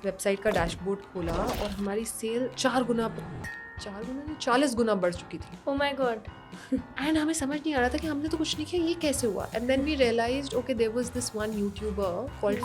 Website का dashboard खोला और हमारी सेल 40 गुना बढ़ चुकी थी। Oh my god. एंड हमें समझ नहीं आ रहा था कि हमने तो कुछ नहीं किया, ये कैसे हुआ। And then we realised okay there was this one YouTuber called,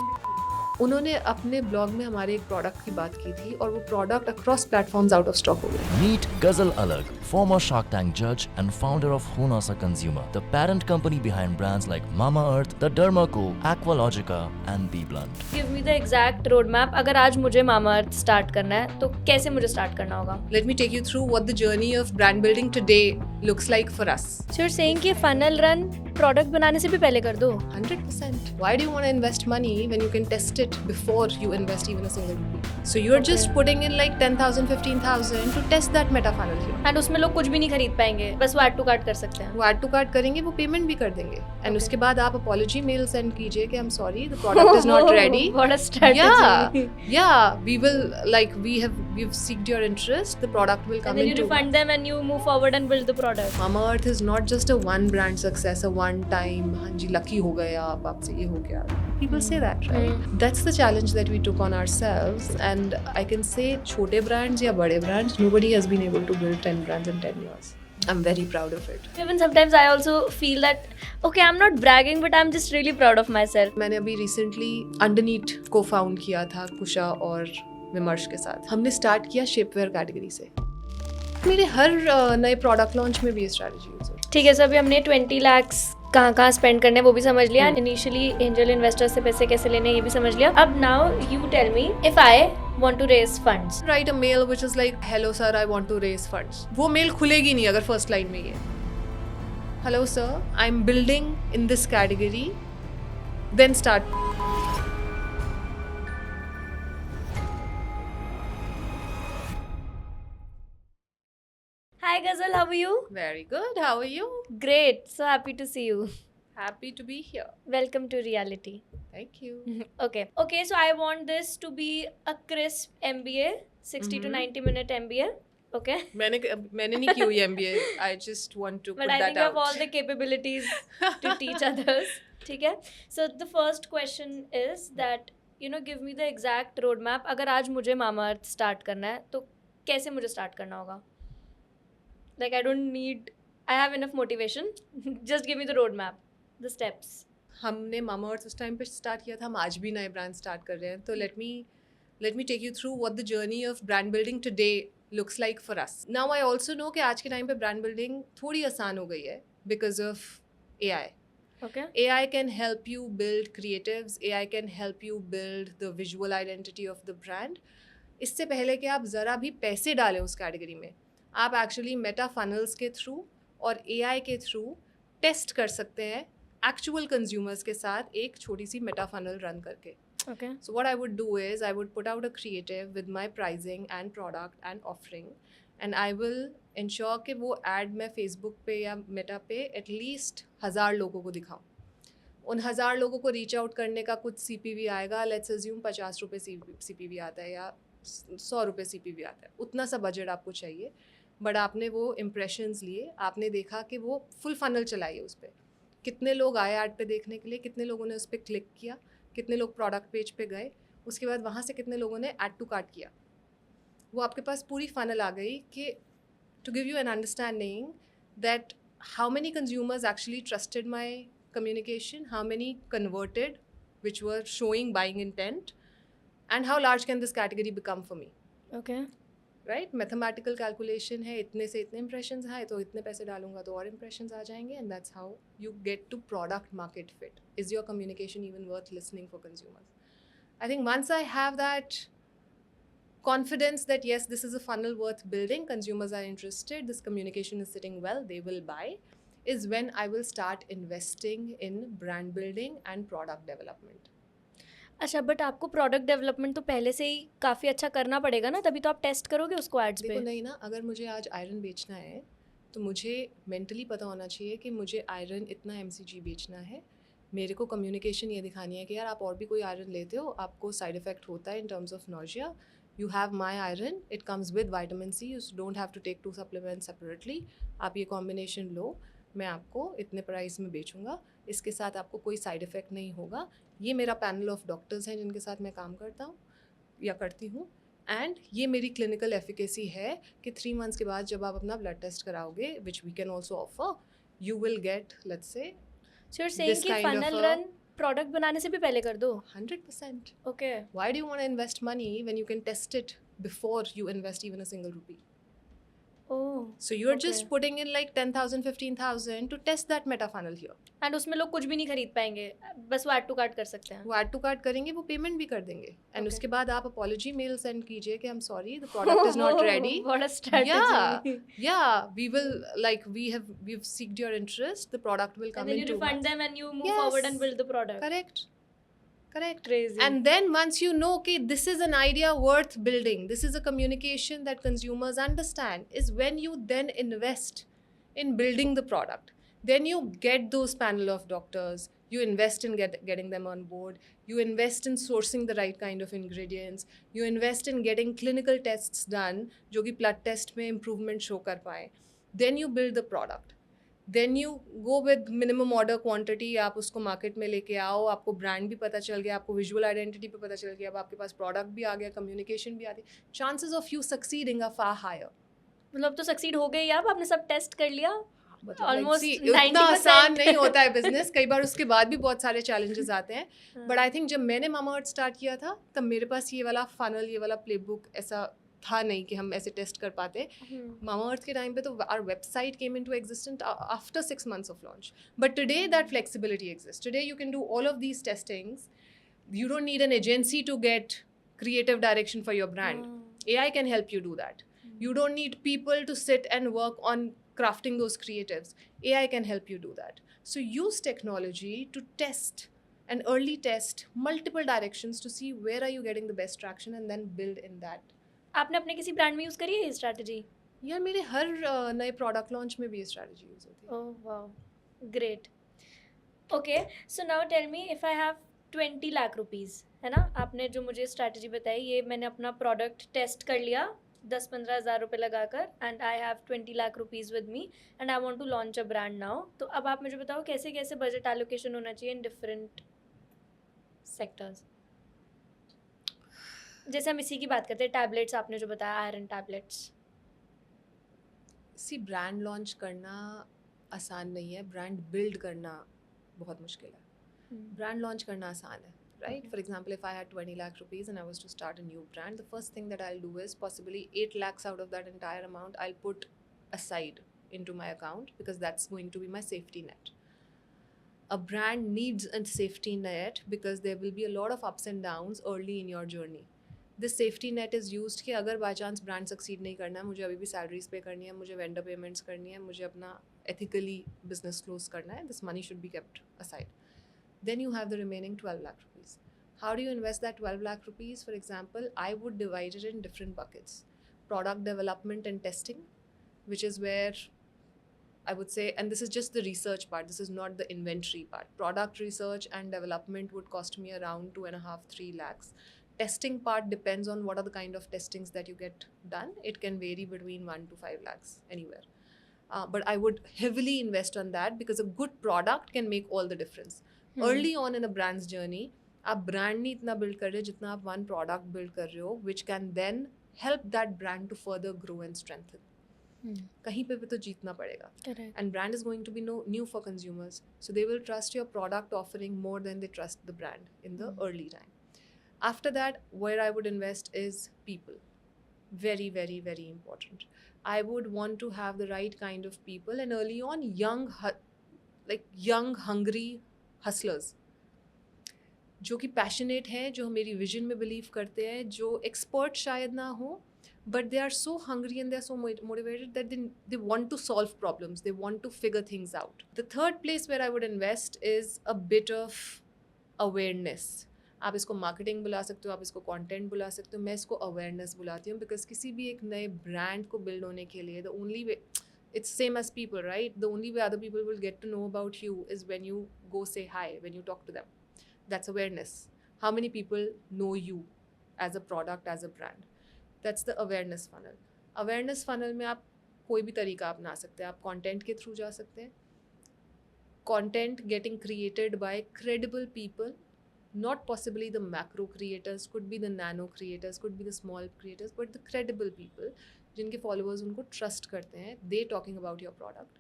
उन्होंने अपने ब्लॉग में हमारे एक प्रोडक्ट की बात की थी और वो product across platforms out of stock हो गए। Meet Ghazal Alag, former Shark Tank judge and founder of Honasa Consumer, the parent company behind brands like Mamaearth, The Derma Co, Aqualogica and BeBlunt. Give me the exact roadmap. अगर आज मुझे Mamaearth start करना है तो कैसे मुझे start करना होगा? Let me take you through what the journey of brand building today looks like for us. So you're saying कि funnel run प्रोडक्ट बनाने से भी पहले कर दो? 100%. Why do you want to invest money when you can test it before you invest even a single rupee? So you're just putting in like 10,000, 15,000 to test that meta funnel here. And उसमें लोग कुछ भी नहीं खरीद पाएंगे, बस वो add to cart कर सकते हैं. वो add to cart करेंगे, वो पेमेंट भी कर देंगे एंड उसके बाद आप अपॉलॉजी मेल सेंड कीजिए कि I am sorry the product is not ready. What a strategy. Yeah, we will, like we've seeked your interest, the product will come And then you into refund them and you move forward and build the product. Mamaearth is not just a one brand success, a one time हाँ जी lucky हो गए आप, आपसे ये हो गया. People say that, right? That's the challenge that we took on ourselves, and I can say छोटे brands या बड़े brands, nobody has been able to build 10 brands in 10 years. I'm very proud of it. Even sometimes I also feel that okay, I'm not bragging but I'm just really proud of myself. मैंने अभी recently Underneat को found किया था कुशा और विमर्श के साथ. हमने स्टार्ट किया शेपवेयर कैटेगरी से. मेरे हर नए प्रोडक्ट लॉन्च में भी ये स्ट्रैटेजी यूज होती है. ठीक है, सो अभी हमने 20 lakhs कहाँ स्पेंड करने वो भी समझ लिया. इनिशियली एंजल इन्वेस्टर से पैसे कैसे लेने ये भी समझ लिया. अब now you tell me if I want to raise funds. Write a mail which is like hello sir I want to raise funds. वो मेल खुलेगी नहीं अगर फर्स्ट लाइन में ये hello sir I'm building in this category, then start. Hi Ghazal, how are you? Very good, how are you? Great, so happy to see you. Happy to be here. Welcome to reality. Thank you. Okay, so I want this to be a crisp MBA, 60 to 90 minute MBA. Okay, मैंने नहीं की हुई MBA. I just want to but put I that think you have out. all the capabilities to teach others. ठीक है, so the first question is that give me the exact roadmap. अगर आज मुझे Mamaearth start करना है तो कैसे मुझे स्टार्ट करना होगा? Like I have enough motivation. Just give me the roadmap, the steps. हमने Mamaearth उस टाइम पे स्टार्ट किया था, हम आज भी नए ब्रांड स्टार्ट कर रहे हैं. तो let me take you through what the journey of brand building today looks like for us. Now I also know कि आज के टाइम पे brand building थोड़ी आसान हो गई है because of AI. Okay. AI can help you build creatives, AI can help you build the visual identity of the brand. इससे पहले कि आप ज़रा भी पैसे डालें उस कैटेगरी में, आप एक्चुअली मेटा फनल्स के थ्रू और AI के थ्रू टेस्ट कर सकते हैं एक्चुअल कंज्यूमर्स के साथ एक छोटी सी मेटा फनल रन करके. Okay. So what I would do is I would put out a creative with my pricing and product and offering, and I will ensure कि वो ad मैं Facebook पे या मेटा पे एटलीस्ट 1000 लोगों को दिखाऊं. उन 1000 लोगों को रीच आउट करने का कुछ CPV आएगा. लेट्स अज्यूम 50 रुपये CPV आता है या 100 रुपये CPV आता है. उतना सा बजट आपको चाहिए, बट आपने वो इम्प्रेशंस लिए, आपने देखा कि वो फुल फनल चलाइए उस पर. कितने लोग आए ऐड पे देखने के लिए, कितने लोगों ने उस पर क्लिक किया, कितने लोग प्रोडक्ट पेज पे गए, उसके बाद वहाँ से कितने लोगों ने ऐड टू कार्ट किया. वो आपके पास पूरी फनल आ गई कि to give you an understanding that how many consumers actually trusted my communication, how many converted which were showing buying intent, and how large can this category become for me. Okay. Right? Mathematical calculation है, इतने से इतने impressions आए तो इतने पैसे डालूंगा तो और impressions आ जाएंगे, and that's how you get to product market fit. Is your communication even worth listening for consumers? I think once I have that confidence that yes, this is a funnel worth building, consumers are interested, this communication is sitting well, they will buy, is when I will start investing in brand building and product development. अच्छा, but आपको product development तो पहले से ही काफ़ी अच्छा करना पड़ेगा ना, तभी तो आप टेस्ट करोगे उसको एड्स पे. देखो नहीं ना, अगर मुझे आज आयरन बेचना है तो मुझे मेंटली पता होना चाहिए कि मुझे आयरन इतना MCG बेचना है. मेरे को कम्युनिकेशन ये दिखानी है कि यार आप और भी कोई आयरन लेते हो, आपको साइड इफेक्ट होता है in terms of nausea, you have my iron, it comes with vitamin C, you don't have to take 2 supplements separately, आप ये कॉम्बिनेशन लो, मैं आपको इतने प्राइस में बेचूंगा, इसके साथ आपको कोई साइड इफ़ेक्ट नहीं होगा. ये मेरा पैनल ऑफ डॉक्टर्स हैं जिनके साथ मैं काम करता हूँ. या करती हूँ, एंड ये मेरी क्लिनिकल एफिकेसी है कि 3 मंथ्स के बाद जब आप अपना ब्लड टेस्ट कराओगे, which we can also offer, you will get let's say So you're saying this कि kind of funnel a- run product बनाने से भी पहले कर दो. 100%. Okay. Why do you want to invest money when you can test it before you invest even a single rupee? Oh. So you're Okay. just putting in like 10,000, 15,000 to test that meta funnel here. And उसमें लोग कुछ भी नहीं खरीद पाएंगे, बस वो add to cart कर सकते हैं. वो add to cart करेंगे, वो पेमेंट भी कर देंगे, एंड Okay. उसके बाद आप अपॉलॉजी मेल सेंड कीजिए कि I am sorry the product is not ready. What a strategy. Yeah, we will, like we've seeked your interest, the product will And come then in you 2 refund months. them and you move Yes. forward and build the product. Correct. Crazy. And then once you know, okay, this is an idea worth building, this is a communication that consumers understand, is when you then invest in building the product. Then you get those panel of doctors, you invest in getting them on board, you invest in sourcing the right kind of ingredients, you invest in getting clinical tests done, जो कि blood test में improvement show कर पाए. Then you build the product. Then you go with minimum order quantity, आप उसको market में लेके आओ, आपको ब्रांड भी पता चल गया, आपको विजुअल आइडेंटिटी पे पता चल गया, अब आपके पास प्रोडक्ट भी आ गया, कम्युनिकेशन भी आ गई, chances of you succeeding are far higher. मतलब तो सक्सीड हो गई आप, आपने सब टेस्ट कर लिया. Almost उतना 90% आसान नहीं होता है बिजनेस, कई बार उसके बाद भी बहुत सारे चैलेंजेस आते हैं. बट आई थिंक जब मैंने मामाअर्थ स्टार्ट किया था तब मेरे पास ये वाला फनल, ये वाला प्लेबुक ऐसा था नहीं कि हम ऐसे टेस्ट कर पाते. मामाअर्थ के टाइम पे तो our website came into existence after 6 months of launch. But today that flexibility exists. Today you can do all of these testings. You don't need an agency to get creative direction for your brand. AI can help you do that. You don't need people to sit and work on crafting those creatives. AI can help you do that. So use technology to test and early test multiple directions to see where are you getting the best traction and then build in that. आपने अपने किसी brand में use करी है ये strategy? यार मेरे हर नए प्रोडक्ट लॉन्च में भी ये स्ट्रैटेजी यूज होती है. Oh wow, great. Okay, so now tell me, if I have 20 lakh rupees, है ना, आपने जो मुझे स्ट्रैटेजी बताई, ये मैंने अपना प्रोडक्ट टेस्ट कर लिया 10-15 हज़ार रुपये लगाकर, and I have 20 lakh rupees with me and I want to launch a brand now. तो अब आप मुझे बताओ कैसे कैसे बजट एलोकेशन होना चाहिए इन डिफरेंट सेक्टर्स. जैसे हम इसी की बात करते हैं, टैबलेट्स आपने जो बताया, आयरन टैबलेट्स. सी ब्रांड लॉन्च करना आसान नहीं है, ब्रांड बिल्ड करना बहुत मुश्किल है. Brand launch करना आसान है, right? Okay. For example, if I had 20 lakh rupees and I was to start a new brand, the first thing that I'll do is possibly 8 lakhs out of that entire amount I'll put aside into my account, because that's going to be my safety net. A brand needs a safety net because there will be a lot of ups and downs early in your journey. This safety net is used कि अगर by chance brand succeed नहीं करना है, मुझे अभी भी salaries pay करनी है, मुझे vendor payments करनी है, मुझे अपना ethically business close करना है, this money should be kept aside. Then you have the remaining 12 lakh rupees. How do you invest that 12 lakh rupees? For example, I would divide it in different buckets. Product development and testing, which is where I would say, and this is just the research part, this is not the inventory part. Product research and development would cost me around 2.5-3 lakhs. Testing part depends on what are the kind of testings that you get done. It can vary between 1 to 5 lakhs anywhere. But I would heavily invest on that because a good product can make all the difference. Early on in a brand's journey, आप brand नहीं इतना build कर रहे जितना आप one product build कर रहे हो, which can then help that brand to further grow and strengthen. कहीं पे भी तो जीतना पड़ेगा. Correct. And brand is going to be new for consumers, so they will trust your product offering more than they trust the brand in the early time. After that, where I would invest is people. Very, very, very important. I would want to have the right kind of people, and early on, young, hungry hustlers, जो कि passionate हैं, जो मेरी vision में believe करते हैं, जो expert शायद ना हो, but they are so hungry and they are so motivated that they want to solve problems, they want to figure things out. The third place where I would invest is a bit of awareness. आप इसको marketing बुला सकते हो, आप इसको content बुला सकते हो, मैं इसको अवेयरनेस बुलाती हूँ, बिकॉज किसी भी एक नए ब्रांड को बिल्ड होने के लिए the only way, it's same as people, right? The only way other people will get to know about you is when you go say hi, when you talk to them. That's awareness. How many people know you as a product, as a brand? That's the awareness funnel. Awareness funnel में आप कोई भी तरीका अपना सकते हैं. आप content के थ्रू जा सकते हैं. Content getting created by credible people, not possibly the macro creators, could be the nano creators, could be the small creators, but the credible people जिनके followers उनको trust करते हैं, they talking about your product.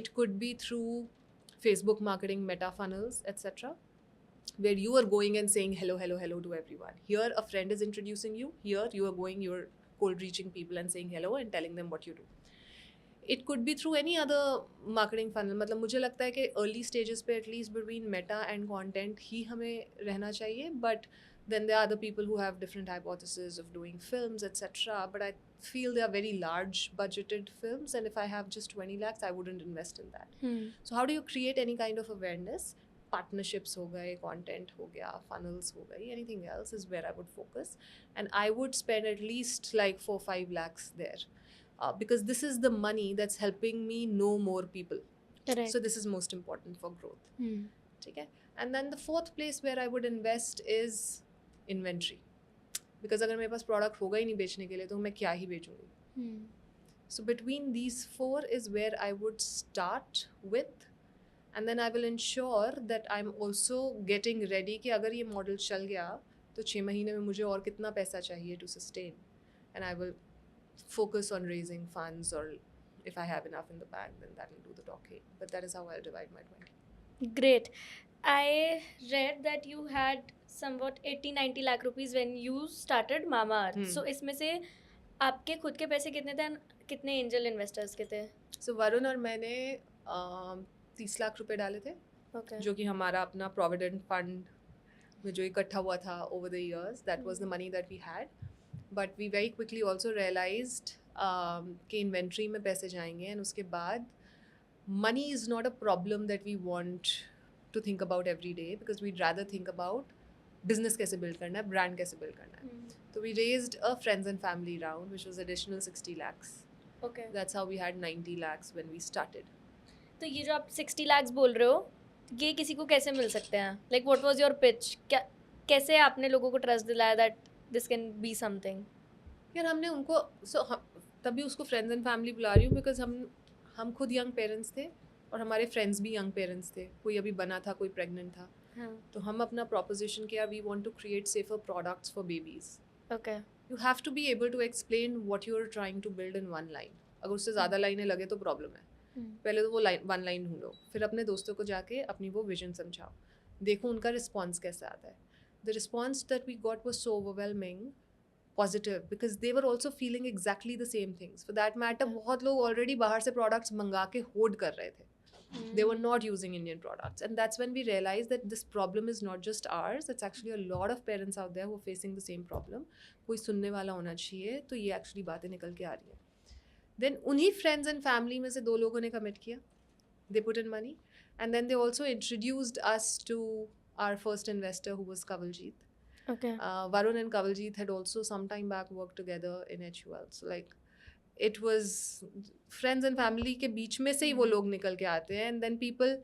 It could be through Facebook marketing, meta funnels, etc., where you are going and saying hello, hello, hello to everyone. Here a friend is introducing you, here you are going, you're cold reaching people and saying hello and telling them what you do. It could be through any other marketing funnel. मतलब मुझे लगता है कि early stages पे at least between meta and content ही हमें रहना चाहिए, but then there are other people who have different hypotheses of doing films, etc. But I feel they are very large budgeted films, and if I have just 20 lakhs, I wouldn't invest in that. So how do you create any kind of awareness? Partnerships हो गए, content हो गया, funnels हो गई, anything else is where I would focus, and I would spend at least like 4-5 lakhs there. Because this is the money that's helping me know more people. Correct. So this is most important for growth. ठीक है? And then the fourth place where I would invest is inventory. Because अगर मेरे पास product होगा ही नहीं बेचने के लिए तो मैं क्या ही बेचूंगी? So between these four is where I would start with, and then I will ensure that I'm also getting ready कि अगर ये model चल गया तो 6 महीने में मुझे और कितना पैसा चाहिए to sustain, and I will focus on raising funds, or if I have enough in the bank, then that will do the talking. But that is how I'll divide my 20. Great. I read that you had somewhat 80-90 lakh rupees when you started Mamaearth. So इसमें से आपके खुद के पैसे कितने थे, कितने angel investors के थे? So वरुण और मैंने 30 लाख रुपए डाले थे, Okay. जो कि हमारा अपना provident fund में जो इकट्ठा हुआ था over the years. That was the money that we had. But we very quickly also realized कि inventory में पैसे जाएंगे, and उसके बाद money is not a problem that we want to think about every day, because we'd rather think about business कैसे build करना है, brand कैसे build करना है. So we raised a friends and family round, which was additional 60 lakhs. Okay. That's how we had 90 lakhs when we started. तो ये जो आप 60 lakhs बोल रहे हो, ये किसी को कैसे मिल सकते हैं? Like what was your pitch? क्या कैसे आपने लोगों को trust दिलाया that this can be something? यार हमने उनको तभी उसको फ्रेंड्स एंड फैमिली बुला रही हूँ, बिकॉज हम खुद यंग पेरेंट्स थे और हमारे फ्रेंड्स भी यंग पेरेंट्स थे. कोई अभी बना था, कोई प्रेग्नेंट था. तो हम अपना प्रोपोजिशन किया, we want to create safer products for babies. Okay. You have to be able to explain what you are trying to build in one line. अगर उससे ज़्यादा लाइनें लगे तो प्रॉब्लम है. पहले तो वो वन लाइन ढूंढो, फिर अपने दोस्तों को जाके अपनी वो विजन समझाओ, देखो उनका रिस्पॉन्स कैसे आता है. The response that we got was so overwhelming positive, because they were also feeling exactly the same things. For that matter, बहुत लोग already बाहर से products मंगा के hoard कर रहे थे. They were not using Indian products, and that's when we realized that this problem is not just ours. It's actually a lot of parents out there who are facing the same problem. कोई सुनने वाला होना चाहिए, तो ये actually बातें निकल के आ रही हैं. Then उन्हीं friends and family में से 2 लोगों ने commit किया. They put in money, and then they also introduced us to our first investor, who was Kavaljeet. Okay. Varun and Kavaljeet had also some time back worked together in HUL. So like it was friends and family के बीच में से ही वो लोग निकल के आते हैं, and then people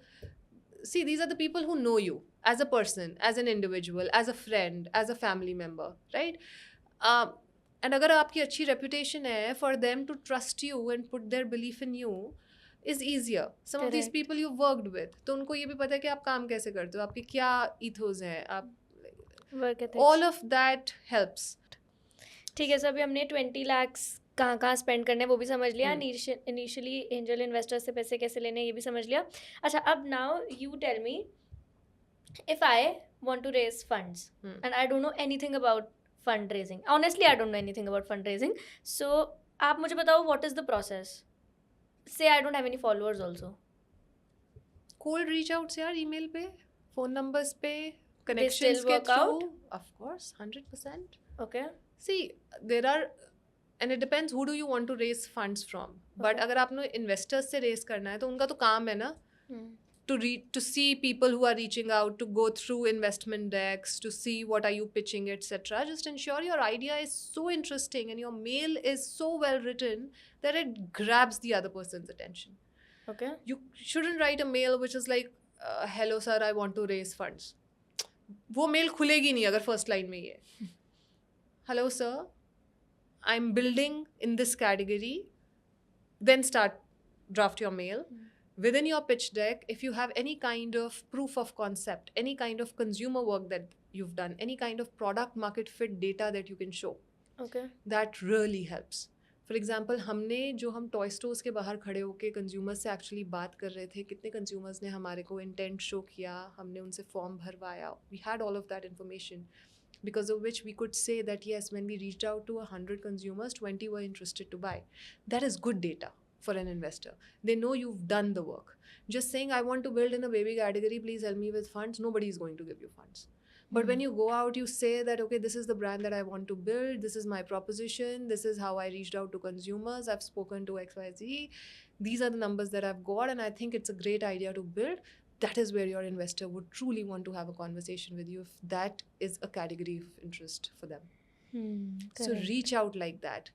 see, these are the people who know you as a person, as an individual, as a friend, as a family member, right? And अगर आपकी अच्छी reputation है, for them to trust you and put their belief in you is easier. Some of these Correct. people you've worked with, तो उनको ये भी पता है कि आप काम कैसे करते हो, आपके क्या ethos हैं, आप Work ethics. all of that helps. ठीक है, सो अभी हमने 20 lakhs कहाँ कहाँ स्पेंड करने हैं वो भी समझ लिया. इनिशियली एंजल इन्वेस्टर से पैसे कैसे लेने हैं ये भी समझ लिया. अच्छा, अब now you tell me, if I want to raise funds and I don't know anything about fund raising, honestly I don't know anything about fund raising, so आप मुझे बताओ what is the process. Say I don't have any followers also. Cold reach outs यार, email पे, phone numbers पे, connections still के work through. out? Of course, 100%. Okay. See, there are, and it depends who do you want to raise funds from. But Okay. अगर आपने investors से raise करना है तो उनका तो काम है ना, to see people who are reaching out, to go through investment decks, to see what are you pitching, etc. Just ensure your idea is so interesting and your mail is so well written that it grabs the other person's attention. Okay. You shouldn't write a mail which is like, hello sir, I want to raise funds. वो mail खुलेगी नहीं अगर first line में ये hello sir, I'm building in this category, then start draft your mail. within your pitch deck, if you have any kind of proof of concept, any kind of consumer work that you've done, any kind of product market fit data that you can show, Okay. that really helps. For example, हमने जो हम toy stores के बाहर खड़े होकर consumers से actually बात कर रहे थे, कितने कंज्यूमर्स ने हमारे को इंटेंट शो किया, हमने उनसे फॉर्म भरवाया, we had all of that information, because of which we could say that yes, when we reached out to 100 consumers, 20 were interested to buy. That is good data for an investor. They know you've done the work. Just saying, I want to build in a baby category, please help me with funds, nobody is going to give you funds. But when you go out, you say that, okay, this is the brand that I want to build, this is my proposition, this is how I reached out to consumers, I've spoken to XYZ, these are the numbers that I've got, and I think it's a great idea to build. That is where your investor would truly want to have a conversation with you if that is a category of interest for them. So Correct. reach out like that.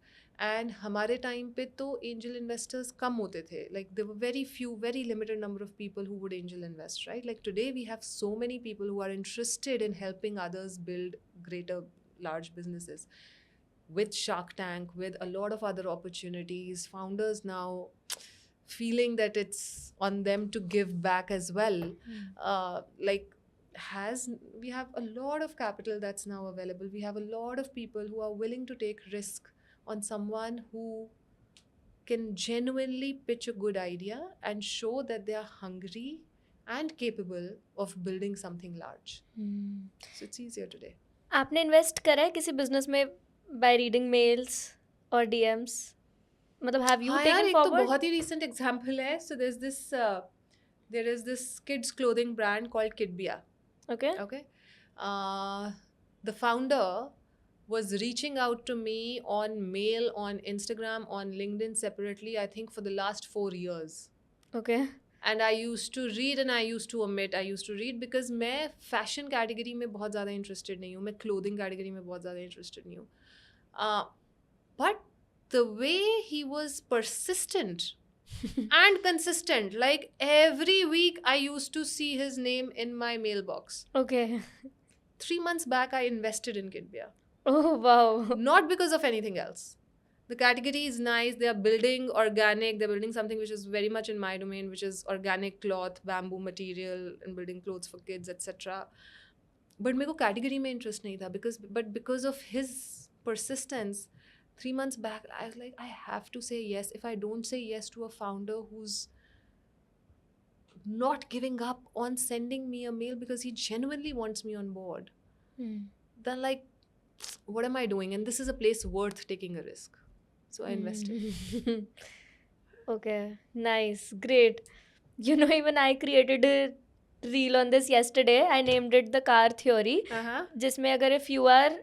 And हमारे time पे तो angel investors कम होते थे. Like there were very few, very limited number of people who would angel invest, right? Like today we have so many people who are interested in helping others build greater large businesses. With Shark Tank, with a lot of other opportunities, founders now feeling that it's on them to give back as well. We have a lot of capital that's now available. We have a lot of people who are willing to take risk on someone who can genuinely pitch a good idea and show that they are hungry and capable of building something large. So it's easier today. आपने invest करा है किसी business में by reading mails और DMs? मतलब have you हाँ यार, taken एक तो फॉरवर्ड? बहुत ही recent example है. So there is this kids clothing brand called Kidbia. Okay. Okay. The founder was reaching out to me on mail, on Instagram, on LinkedIn separately, I think for the last 4 years. Okay. And I used to read and I used to omit. I used to read because मैं fashion category में बहुत ज़्यादा interested नहीं हूँ, मैं clothing category में बहुत ज़्यादा interested नहीं हूँ. But the way he was persistent and consistent, like every week I used to see his name in my mailbox. Okay. 3 months back I invested in Kidbia. Oh wow. Not because of anything else. The category is nice. They are building organic. They're building something which is very much in my domain, which is organic cloth, bamboo material, and building clothes for kids, etc. But मेरे को category में interest नहीं था because of his persistence. 3 months back, I was like, I have to say yes. If I don't say yes to a founder who's not giving up on sending me a mail because he genuinely wants me on board, then like, what am I doing? And this is a place worth taking a risk. So I invested. Okay, nice, great. You know, even I created a reel on this yesterday. I named it the car theory. जिसमें अगर if you are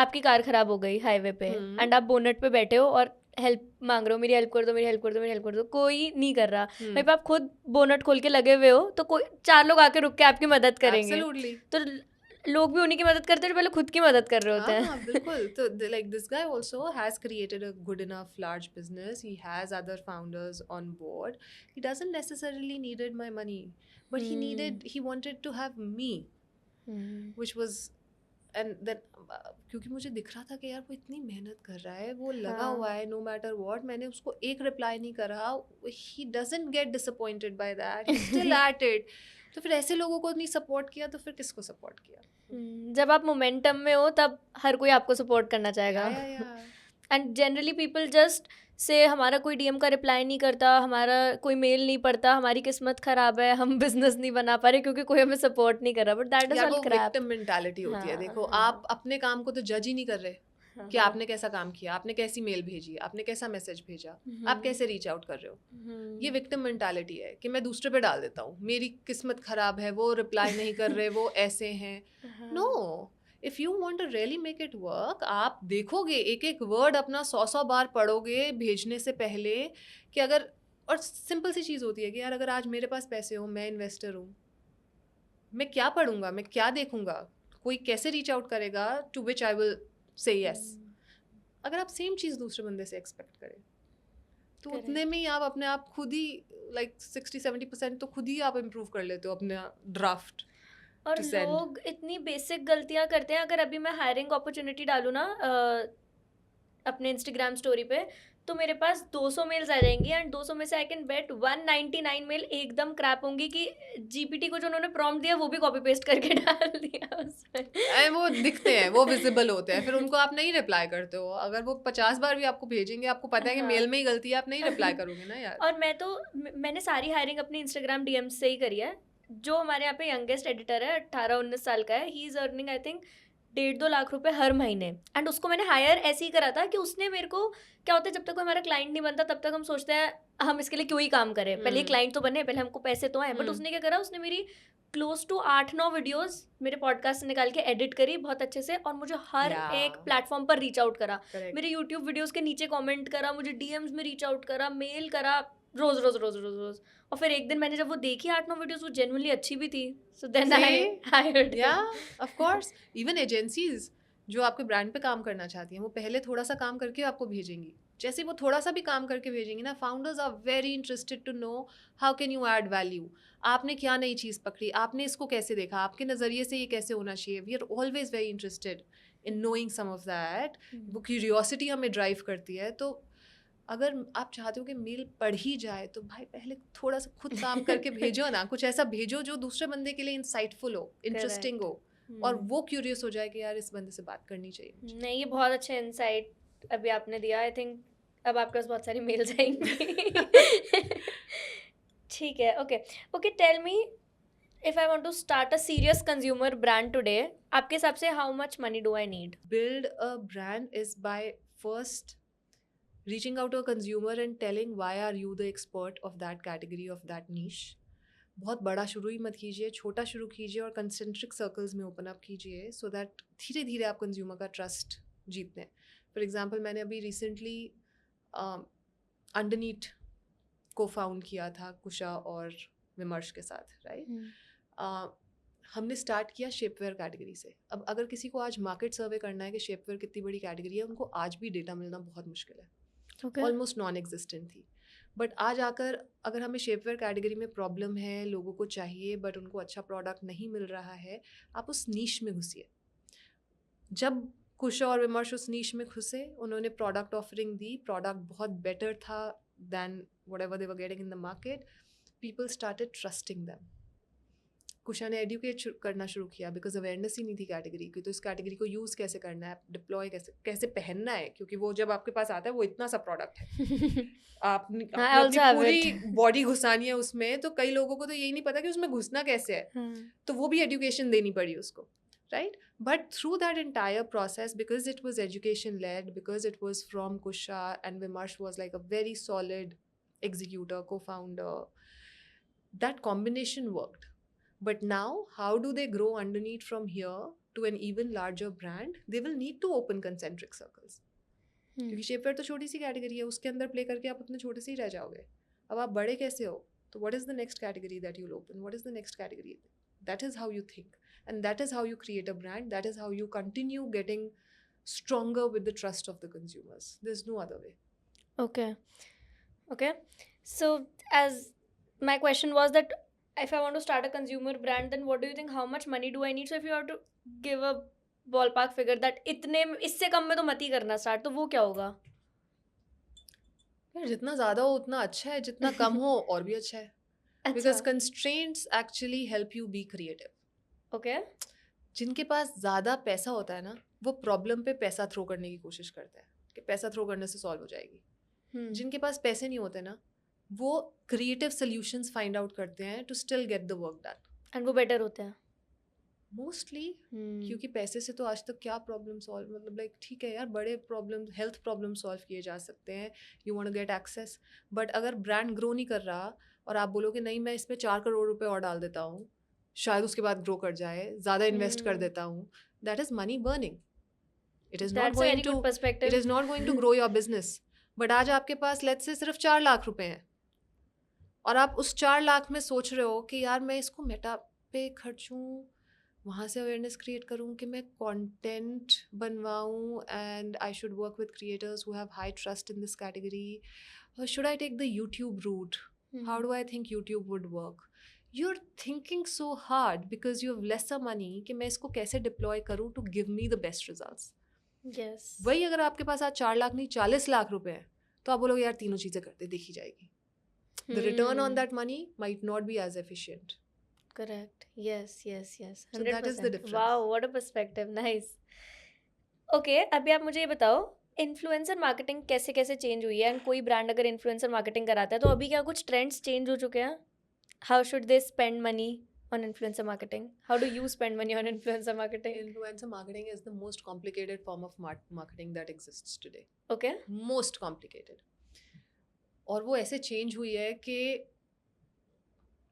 आपकी car खराब हो गई highway पे and आप bonnet पे बैठे हो और हेल्प मांग रहे हो, मेरी हेल्प कर दो, मेरी हेल्प कर दो, मेरी हेल्प कर दो, कोई नहीं कर रहा. वहीं पे आप खुद बोनट खोल के लगे हुए हो तो कोई 4 लोग आके रुक के आपकी मदद करेंगे. Absolutely. तो लोग भी उन्हीं की मदद करते हैं जो पहले खुद की मदद कर रहे होते हैं. हाँ, बिल्कुल. So like this guy also has created a good enough large business. He has other founders on board. He doesn't necessarily needed my money, but he wanted to have me, which was, and then क्योंकि मुझे दिख रहा था कि यार वो इतनी मेहनत कर रहा है, वो लगा हुआ है, no matter what. मैंने उसको एक रिप्लाई नहीं करा. He doesn't get disappointed by that. He's still at it. तो फिर ऐसे लोगों को नहीं सपोर्ट किया तो फिर किसको सपोर्ट किया? जब आप मोमेंटम में हो तब हर कोई आपको सपोर्ट करना चाहेगा. And generally people just say हमारा कोई डीएम का रिप्लाई नहीं करता, हमारा कोई मेल नहीं पढ़ता, हमारी किस्मत खराब है, हम बिजनेस नहीं बना पा रहे क्योंकि कोई हमें सपोर्ट नहीं कर रहा. But that is all crap. Victim mentality होती है. देखो, आप अपने काम को तो जज ही नहीं कर रहे कि आपने कैसा काम किया, आपने कैसी मेल भेजी, आपने कैसा मैसेज भेजा, आप कैसे रीच आउट कर रहे हो. ये विक्टिम मेंटालिटी है कि मैं दूसरे पे डाल देता हूँ, मेरी किस्मत खराब है, वो रिप्लाई नहीं कर रहे, वो ऐसे हैं. No, if you want to really make it work, आप देखोगे एक एक वर्ड अपना 100 बार पढ़ोगे भेजने से पहले कि अगर, और सिंपल सी चीज़ होती है कि यार अगर आज मेरे पास पैसे हो, मैं इन्वेस्टर हूँ, मैं क्या पढ़ूंगा, मैं क्या देखूंगा, कोई कैसे रीच आउट करेगा, to which I will say yes. अगर आप सेम चीज़ दूसरे बंदे से एक्सपेक्ट करें तो उतने में ही आप अपने आप खुद ही लाइक 60-70% तो खुद ही आप इम्प्रूव कर लेते हो अपने ड्राफ्ट. और लोग इतनी बेसिक गलतियां करते हैं. अगर अभी मैं हायरिंग अपॉर्चुनिटी डालूँ ना अपने इंस्टाग्राम स्टोरी पे, तो मेरे पास 200 मेल्स आ जाएंगी एंड 200 में से आई कैन बेट 199 मेल एकदम क्रैप होंगी कि जीपीटी को जो उन्होंने प्रॉम्प्ट दिया वो भी कॉपी पेस्ट करके डाल दिया उसमें। वो दिखते हैं, वो विजिबल होते हैं, फिर उनको आप नहीं रिप्लाई करते हो। अगर वो 50 बार भी आपको भेजेंगे, आपको पता है कि हाँ। मेल में ही गलती है, आप नहीं रिप्लाई करोगे ना यार। और मैंने सारी हायरिंग अपनी इंस्टाग्राम डीएम से ही करी है। जो हमारे यहाँ पे यंगेस्ट एडिटर है, 18-19 साल का है, he is earning I think 1.5-2 lakh रुपए हर महीने। एंड उसको मैंने हायर ऐसे ही करा था कि उसने मेरे को, क्या होता है जब तक कोई हमारा क्लाइंट नहीं बनता तब तक हम सोचते हैं हम इसके लिए क्यों ही काम करें, पहले ये क्लाइंट तो बने, पहले हमको पैसे तो आए। बट उसने क्या करा, उसने मेरी क्लोज टू 8-9 वीडियोस मेरे पॉडकास्ट से निकाल के एडिट करी बहुत अच्छे से, और मुझे हर एक प्लेटफॉर्म पर रीच आउट करा, मेरे यूट्यूब वीडियोस के नीचे कमेंट करा, मुझे डीएम्स में रीच आउट करा, मेल करा, रोज रोज रोज रोज रोज। और फिर एक दिन मैंने जब वो देखी 8-9 वीडियोस, वो जेन्युइनली अच्छी भी थी, सो देन आई हायर्ड। या ऑफ कोर्स, इवन एजेंसीज जो आपके ब्रांड पे काम करना चाहती हैं, वो पहले थोड़ा सा काम करके आपको भेजेंगी। जैसे ही वो थोड़ा सा भी काम करके भेजेंगी ना, founders are very interested to know how can you add value. आपने क्या नई चीज़ पकड़ी, आपने इसको कैसे देखा, आपके नज़रिए से ये कैसे होना चाहिए। We are always very interested in knowing some of that. वो क्यूरियोसिटी हमें ड्राइव करती है। तो अगर आप चाहते हो कि मेल पढ़ ही जाए, तो भाई पहले थोड़ा सा खुद काम करके भेजो ना, कुछ ऐसा भेजो जो दूसरे बंदे के लिए इंसाइटफुल हो, इंटरेस्टिंग हो, और वो क्यूरियस हो जाए कि यार इस बंदे से बात करनी चाहिए मुझे। नहीं, ये बहुत अच्छा इंसाइट अभी आपने दिया। आई थिंक अब आपके पास बहुत सारी मेल्स आएंगी। ठीक है, okay, tell me, if I want to start a serious consumer brand today, आपके हिसाब से how much money do I need? Build a brand is by first reaching out to a consumer and telling why are you the expert of that category, of that niche. बहुत बड़ा शुरू ही मत कीजिए, छोटा शुरू कीजिए और कंसेंट्रिक सर्कल्स में ओपन अप कीजिए, सो दैट धीरे धीरे आप कंज्यूमर का ट्रस्ट जीतते हैं। फॉर एग्जांपल, मैंने अभी रिसेंटली अंडरनीट को फाउंड किया था कुशा और विमर्श के साथ, राइट? हमने स्टार्ट किया शेपवेयर कैटेगरी से। अब अगर किसी को आज मार्केट सर्वे करना है कि शेपवेयर कितनी बड़ी कैटेगरी है, उनको आज भी डेटा मिलना बहुत मुश्किल है, ऑलमोस्ट नॉन एग्जिस्टेंट थी। बट आज आकर अगर हमें शेपवेयर कैटेगरी में प्रॉब्लम है, लोगों को चाहिए बट उनको अच्छा प्रोडक्ट नहीं मिल रहा है, आप उस नीश में घुसिए। जब कुशा और विमर्श उस नीश में घुसे, उन्होंने प्रोडक्ट ऑफरिंग दी, प्रोडक्ट बहुत बेटर था than whatever they were getting in the market, people started trusting them. Kusha ने एडुकेट करना शुरू किया बिकॉज अवेयरनेस ही नहीं थी कैटेगरी की। तो इस कैटेगरी को यूज़ कैसे करना है, डिप्लॉय कैसे पहनना है, क्योंकि वो जब आपके पास आता है वो इतना सा प्रोडक्ट है, आपने अपनी पूरी बॉडी घुसानी है उसमें, तो कई लोगों को तो यही नहीं पता कि उसमें घुसना कैसे है। तो वो भी एजुकेशन देनी पड़ी उसको, right? But through that entire process, because it was education led, because it was from Kusha and Vimarsh was like a very solid executor, co-founder, that combination worked. But now, how do they grow underneath from here to an even larger brand? They will need to open concentric circles. क्योंकि शेपवेयर तो छोटी सी category है, उसके अंदर play करके आप अपने छोटे से ही रह जाओगे। अब आप बड़े कैसे हो? तो what is the next category that you'll open? What is the next category? That is how you think. And that is how you create a brand. That is how you continue getting stronger with the trust of the consumers. There's no other way. Okay. So, as my question was that if I want to start a consumer brand, then what do you think? How much money do I need? So, if you have to give a ballpark figure that इतने इससे कम में तो मत ही करना start, तो वो क्या होगा? यार जितना ज़्यादा हो उतना अच्छा है, जितना कम हो और भी अच्छा है. Because constraints actually help you be creative. Okay. जिनके पास ज़्यादा पैसा होता है ना, वो प्रॉब्लम पे पैसा थ्रो करने की कोशिश करते हैं कि पैसा थ्रो करने से सॉल्व हो जाएगी. जिनके पास पैसे नहीं होते ना, वो क्रिएटिव सॉल्यूशंस फाइंड आउट करते हैं to still get the work done. And वो बेटर होते हैं मोस्टली, क्योंकि पैसे से तो आज तक क्या प्रॉब्लम सॉल्व, मतलब लाइक ठीक है यार, बड़े प्रॉब्लम, हेल्थ प्रॉब्लम सॉल्व किए जा सकते हैं, you want to get access. But अगर ब्रांड ग्रो नहीं कर रहा और आप बोलो कि नहीं मैं इसमें 4 करोड़ रुपए और डाल देता हूँ, शायद उसके बाद ग्रो कर जाए, ज़्यादा इन्वेस्ट कर देता हूँ, that is money burning. It is not going to grow your business. But आज आपके पास लेट्स से सिर्फ 4 लाख रुपए हैं और आप उस 4 लाख में सोच रहे हो कि यार मैं इसको मेटा पे खर्चूँ, वहाँ से अवेयरनेस क्रिएट करूँ, कि मैं कंटेंट बनवाऊँ, and I should work with creators who have high trust in this category. Should I take the YouTube route? How do I think YouTube would work? You're thinking so hard because you have lesser money कि मैं इसको कैसे deploy करूँ to give me the best results. Yes. वही अगर आपके पास आज 4 लाख नहीं 40 लाख रुपए हैं तो आप बोलोगे यार तीनों चीजें करते देखी जाएगी. The return on that money might not be as efficient. Correct. Yes, yes, yes. So that is the 100%. difference. Wow, what a perspective. Nice. Okay, अभी आप मुझे ये बताओ इन्फ्लुएंसर मार्केटिंग कैसे कैसे चेंज हुई है एंड कोई ब्रांड अगर इन्फ्लुएंसर मार्केटिंग कराता है तो अभी क्या कुछ ट्रेंड्स चेंज हो चुके हैं? How should they spend money on influencer marketing? How do you spend money on influencer marketing? Influencer marketing is the most complicated form of marketing that exists today. Okay. Most complicated. और वो ऐसे change हुई है कि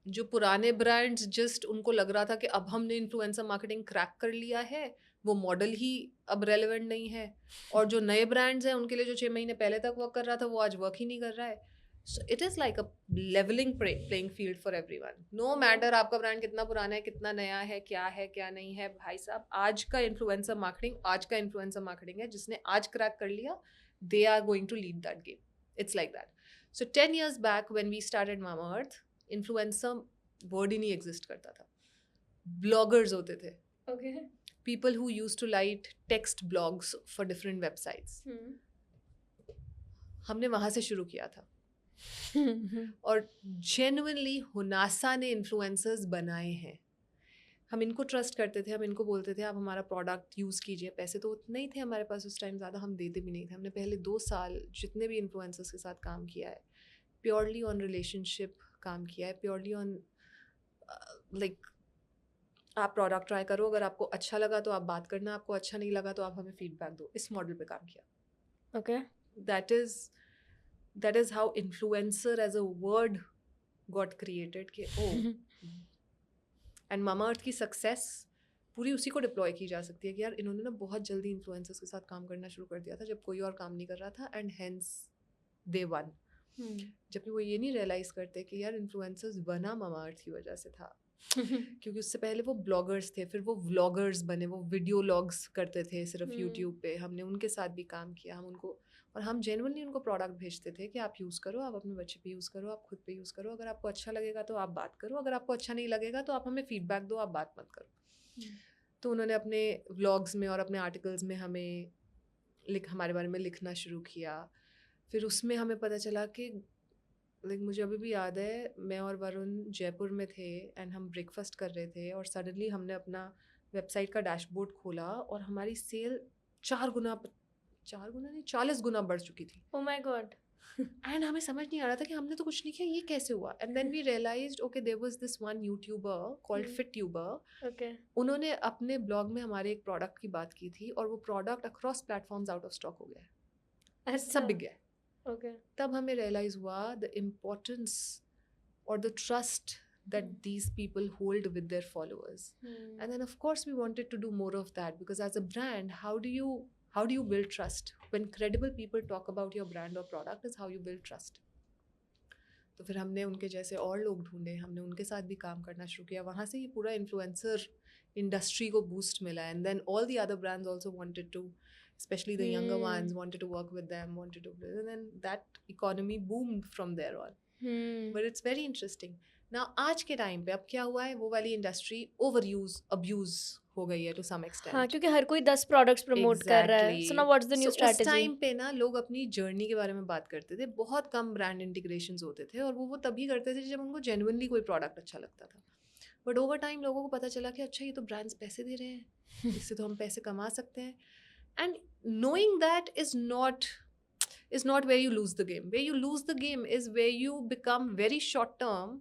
जो पुराने brands just उनको लग रहा था कि अब हमने इन्फ्लुएंसर मार्केटिंग क्रैक कर लिया है, वो मॉडल ही अब रेलेवेंट नहीं है. और जो नए ब्रांड्स हैं उनके लिए जो 6 महीने पहले तक वर्क कर रहा था वो आज वर्क ही नहीं कर रहा है. So it is like a leveling playing field for everyone. No matter आपका ब्रांड कितना पुराना है, कितना नया है, क्या नहीं है. भाई साहब आज का इन्फ्लुएंसर मार्केटिंग है. जिसने आज क्रैक कर लिया they are going to lead that game. It's like that. So 10 years back when we started Mamaearth, influencer word ही नहीं एग्जिस्ट करता था. ब्लॉगर्स होते थे. Okay. People who used to write text blogs for different websites. हमने वहाँ से शुरू किया था. और जेन्युइनली हुनासा ने इन्फ्लुएंसर्स बनाए हैं. हम इनको ट्रस्ट करते थे, हम इनको बोलते थे आप हमारा प्रोडक्ट यूज़ कीजिए. पैसे तो उतने ही थे हमारे पास उस टाइम, ज़्यादा हम देते भी नहीं थे. हमने पहले 2 साल जितने भी इन्फ्लुएंसर्स के साथ काम किया है प्योरली ऑन रिलेशनशिप काम किया है. प्योरली ऑन लाइक आप प्रोडक्ट ट्राई करो, अगर आपको अच्छा लगा तो आप बात करना, आपको अच्छा नहीं लगा तो आप हमें फीडबैक दो. इस मॉडल पे काम किया. Okay. That is how influencer as a word got created कि एंड Mamaearth की सक्सेस पूरी उसी को डिप्लॉय की जा सकती है कि यार इन्होंने ना बहुत जल्दी इन्फ्लुएंसर्स के साथ काम करना शुरू कर दिया था जब कोई और काम नहीं कर रहा था एंड हेंस दे वन. जबकि वो ये नहीं रियलाइज़ करते कि यार इन्फ्लुएंसर्स बना Mamaearth की वजह से था. क्योंकि उससे पहले वो ब्लॉगर्स थे, फिर वो व्लॉगर्स बने, वो वीडियो लॉग्स करते थे सिर्फ यूट्यूब पे. हमने उनके साथ भी काम किया. हम उनको और हम जेन्युइनली उनको प्रोडक्ट भेजते थे कि आप यूज़ करो, आप अपने बच्चे पे यूज़ करो, आप खुद पे यूज़ करो. अगर आपको अच्छा लगेगा तो आप बात करो, अगर आपको अच्छा नहीं लगेगा तो आप हमें फीडबैक दो, आप बात मत करो. तो उन्होंने अपने व्लॉग्स में और अपने आर्टिकल्स में हमें हमारे बारे में लिखना शुरू किया. फिर उसमें हमें पता चला कि मुझे अभी भी याद है मैं और वरुण जयपुर में थे एंड हम ब्रेकफास्ट कर रहे थे और सडनली हमने अपना वेबसाइट का डैशबोर्ड खोला और हमारी सेल 4 गुना नहीं 40 गुना बढ़ चुकी थी. Oh my God. एंड हमें समझ नहीं आ रहा था कि हमने तो कुछ नहीं किया, ये कैसे हुआ. And then we realised okay there was this one YouTuber called FitTuber. Okay. उन्होंने अपने ब्लॉग में हमारे एक प्रोडक्ट की बात की थी और वो product across platforms out of stock हो गया है, सब बिक गया. Okay. तब हमें रियलाइज हुआ द इम्पोर्टेंस और the trust that these people hold with their followers. And then of course we wanted to do more of that because as a brand how do you build trust when credible people talk about your brand or product is how you build trust. तो फिर हमने उनके जैसे और लोग ढूंढे, हमने उनके साथ भी काम करना शुरू किया. वहाँ से ये पूरा इन्फ्लुएंसर इंडस्ट्री को बूस्ट मिला. And then all the other brands also wanted to, especially the younger ones wanted to work with them, and then that economy boomed from there on. But it's very interesting. Now आज के time पे अब क्या हुआ है, वो वाली industry abuse हो गई है to some extent. हाँ, क्योंकि हर कोई 10 प्रोडक्ट्स प्रमोट कर रहा है. So now what's the new strategy? उस टाइम पे ना लोग अपनी जर्नी के बारे में बात करते थे, बहुत कम ब्रांड इंटीग्रेशंस होते थे और वो तभी करते थे जब उनको जेन्युइनली कोई प्रोडक्ट अच्छा लगता था. बट ओवर टाइम लोगों को पता चला कि अच्छा ये तो ब्रांड्स पैसे दे रहे हैं, इससे तो हम पैसे कमा सकते हैं. And knowing that is not where you lose the game. Where you lose the game is where you become very short term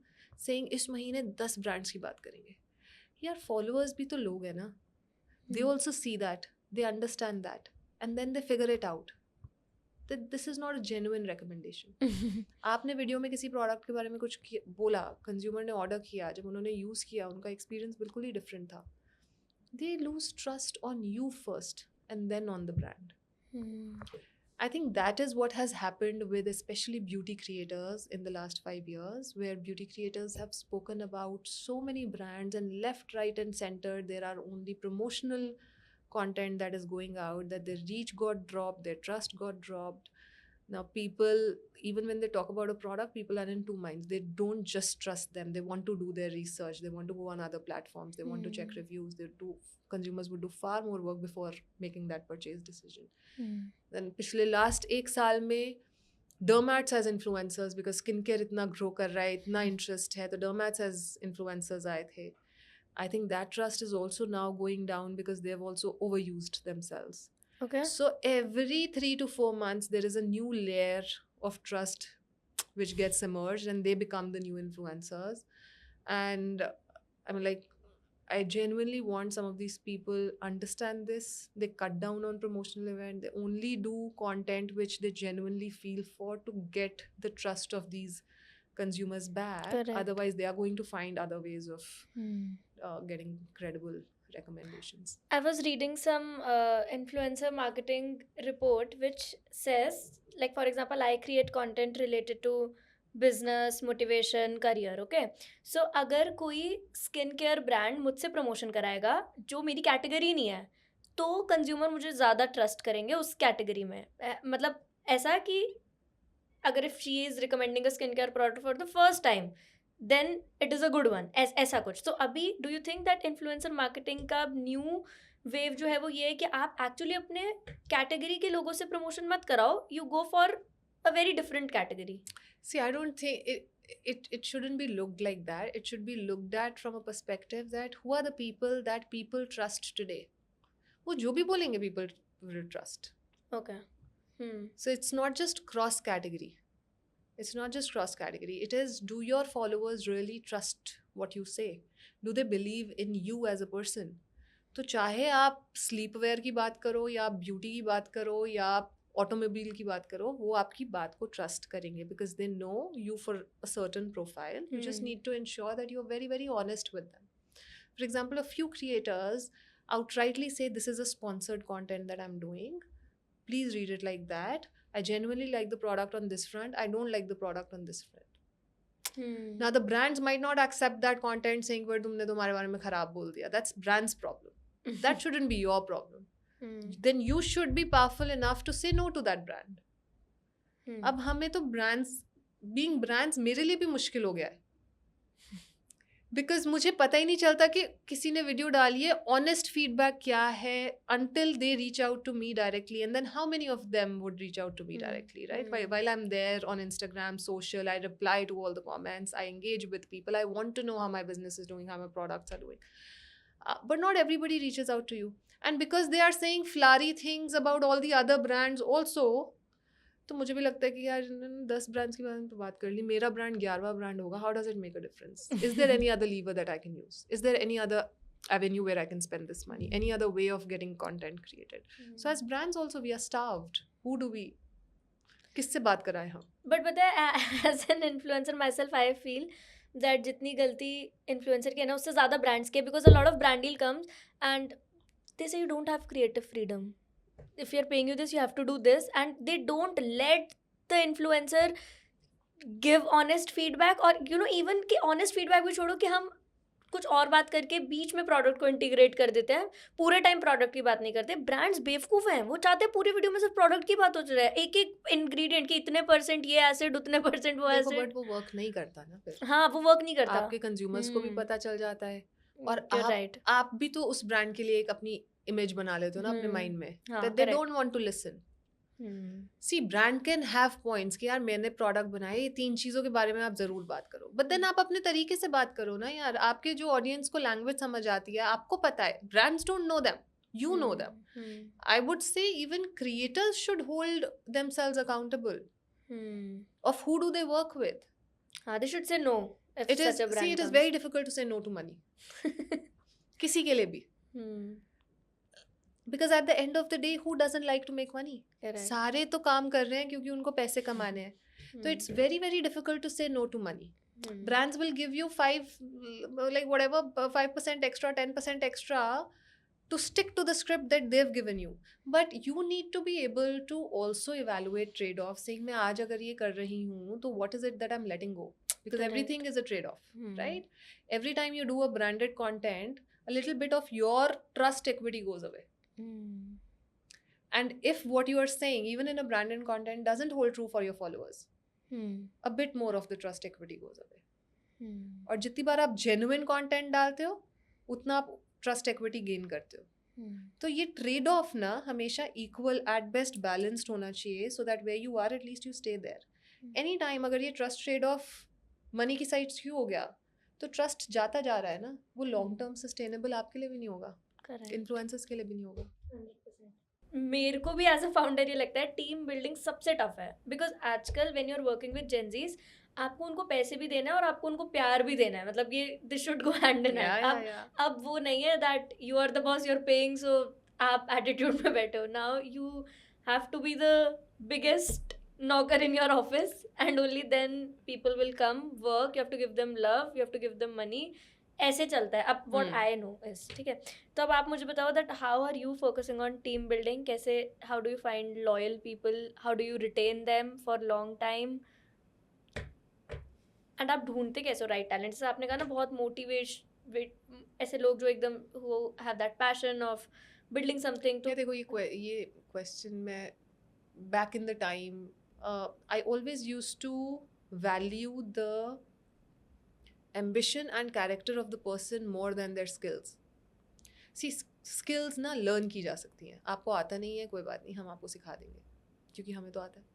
saying इस महीने 10 ब्रांड्स की बात करेंगे. यार फॉलोअर्स भी तो लोग हैं ना. They also see that, they understand that and then they figure it out that this is not a genuine recommendation. आपने वीडियो में किसी प्रोडक्ट के बारे में कुछ बोला, कंज्यूमर ने ऑर्डर किया, जब उन्होंने यूज़ किया उनका एक्सपीरियंस बिल्कुल ही डिफरेंट था. They lose trust on you first and then on the brand. I think that is what has happened with especially beauty creators in the last 5 years, where beauty creators have spoken about so many brands and left, right and center there are only promotional content that is going out, that their reach got dropped, their trust got dropped. Now, people, even when they talk about a product, people are in two minds. They don't just trust them. They want to do their research. They want to go on other platforms. They want to check reviews. Consumers would do far more work before making that purchase decision. Then पिछले last एक साल में Dermats as influencers, because skincare इतना grow कर रहा है, इतना interest है, तो Dermats as influencers आए थे. I think that trust is also now going down because they have also overused themselves. Okay. So every 3 to 4 months, there is a new layer of trust which gets emerged, and they become the new influencers. And I mean, like, I genuinely want some of these people understand this. They cut down on promotional event. They only do content which they genuinely feel for to get the trust of these consumers back. Correct. Otherwise, they are going to find other ways of getting credible recommendations. I was reading some influencer marketing report which says, like, for example, I create content related to business, motivation, career, okay? So अगर कोई skin care brand मुझसे promotion कराएगा जो मेरी category नहीं है, तो consumer मुझे ज़्यादा ट्रस्ट करेंगे उस कैटेगरी में. मतलब ऐसा कि अगर if she is recommending a skin care product for the first time, then it is a good one. ऐसा कुछ. तो अभी do you think that influencer marketing का new wave जो है वो ये है कि आप actually अपने कैटेगरी के लोगों से प्रमोशन मत कराओ, you go for a very different category? See, I don't think it shouldn't be looked like that. It should be looked at from a perspective that who are the people that people trust today. वो जो भी बोलेंगे people will trust. Okay. So it's not just cross category. It's not just cross category. It is, do your followers really trust what you say? Do they believe in you as a person? तो चाहे आप स्लीपवेयर की बात करो या आप beauty की बात करो या आप ऑटोमोबाइल की बात करो, वो आपकी बात को ट्रस्ट करेंगे because they know you for a certain profile. You just need to ensure that you're very, very honest with them. For example, a few creators outrightly say, this is a sponsored content that I'm doing. Please read it like that. I genuinely like the product on this front. I don't like the product on this front. Now, the brands might not accept that content saying, "But तुमने तुम्हारे बारे में खराब बोल दिया." That's brand's problem. That shouldn't be your problem. Then you should be powerful enough to say no to that brand. अब हमें तो being brands मेरे लिए भी मुश्किल हो गया है. Because मुझे पता ही नहीं चलता कि किसी ने वीडियो डाली है, honest feedback क्या है, until they reach out to me directly, and then how many of them would reach out to me directly, right? While I'm there on Instagram, social, I reply to all the comments, I engage with people, I want to know how my business is doing, how my products are doing. But not everybody reaches out to you. And because they are saying flowery things about all the other brands also, तो मुझे भी लगता है कि यार 10 brands की बात कर ली, मेरा ब्रांड 11वां ब्रांड होगा. How does it make a difference? Is there any other lever that I can use? Is there any other avenue where I can spend this money? Any other way of getting content created? So as brands also, we are starved. Who do we? किससे बात कराएं हम? But पता है, as an influencer myself, I feel that जितनी गलती influencer की है ना, उससे ज़्यादा brands के, because a lot of brand deal comes and they say you don't have creative freedom. If you're paying you this, you have to do this, and they don't let the influencer give honest feedback, or you know, even कि honest feedback भी छोड़ो कि हम कुछ और बात करके बीच में प्रोडक्ट को इंटीग्रेट कर देते हैं, पूरे टाइम प्रोडक्ट की बात नहीं करते. ब्रांड्स बेवकूफ़ हैं, वो चाहते हैं पूरी वीडियो में सिर्फ प्रोडक्ट की बात हो रहा है, एक एक इंग्रेडिएंट की इतने परसेंट ये एसिड, उतने परसेंट वो एसिड. बट वो वर्क नहीं करता ना फिर. हाँ, वो वर्क नहीं करता. आपके कंज्यूमर्स को भी पता चल जाता है, और आप भी तो उस ब्रांड के लिए एक अपनी इमेज बना लेते हो ना अपने माइंड में, that they don't want to listen. See, brand can have points कि यार मैंने प्रोडक्ट बनाया, ये 3 चीज़ों के बारे में आप ज़रूर बात करो, बट देन आप अपने तरीके से बात करो ना यार. आपके जो ऑडियंस को लैंग्वेज समझ आती है, आपको पता है. Brands don't know them, you know them. I would say even creators should hold themselves accountable of who do they work with. They should say no. It is very difficult to say no to money. किसी के लिए भी. Because at the end of the day, who doesn't like to make money? सारे तो काम कर रहे हैं क्योंकि उनको पैसे कमाने हैं. So it's very, very difficult to say no to money. Brands will give you 5% extra, 10% extra to stick to the script that they've given you. But you need to be able to also evaluate trade-offs, saying मैं आज अगर ये कर रही हूँ तो what is it that I'm letting go? Because everything is a trade-off, right? Every time you do a branded content, a little bit of your trust equity goes away. And if what you are saying, even in a branded content, doesn't hold true for your followers, a bit more of the trust equity goes away. और जितनी बार आप genuine content डालते हो उतना आप trust equity gain करते हो. तो ये ट्रेड ऑफ ना हमेशा इक्वल एट बेस्ट बैलेंस्ड होना चाहिए so that where you are at least you stay there. Any time अगर ये ट्रस्ट ट्रेड ऑफ मनी की साइड क्यों हो गया तो ट्रस्ट जाता जा रहा है ना, वो लॉन्ग टर्म सस्टेनेबल आपके लिए भी नहीं होगा, इन्फ्लुएंसर्स के लिए भी नहीं होगा. 100%. मेरे को भी एज अ फाउंडर ये लगता है टीम बिल्डिंग सबसे टफ है, बिकॉज आजकल when you are working with Gen Zs आपको उनको पैसे भी देना है और आपको उनको प्यार भी देना है, मतलब ये this should go hand in hand. अब वो नहीं है that you are the boss, you are paying so आप एटीट्यूड में बैठे हो. Now you have to be the biggest knocker in your office and only then people will come work. You have to give them love, you have to give them money. ऐसे चलता है. अब what I know is, ठीक है, तो अब आप मुझे बताओ that how are you focusing on team building? कैसे, how do you find loyal people? How do you retain them for long time? And आप ढूंढते कैसे हो right talent? जैसे आपने कहा ना बहुत motivation, ऐसे लोग जो एकदम who have that passion of building something. तो देखो ये क्वेश्चन में back in the time I always used to value the ambition and character of the person more than their skills. See, skills ना learn की जा सकती हैं. आपको आता नहीं है कोई बात नहीं, हम आपको सिखा देंगे क्योंकि हमें तो आता है.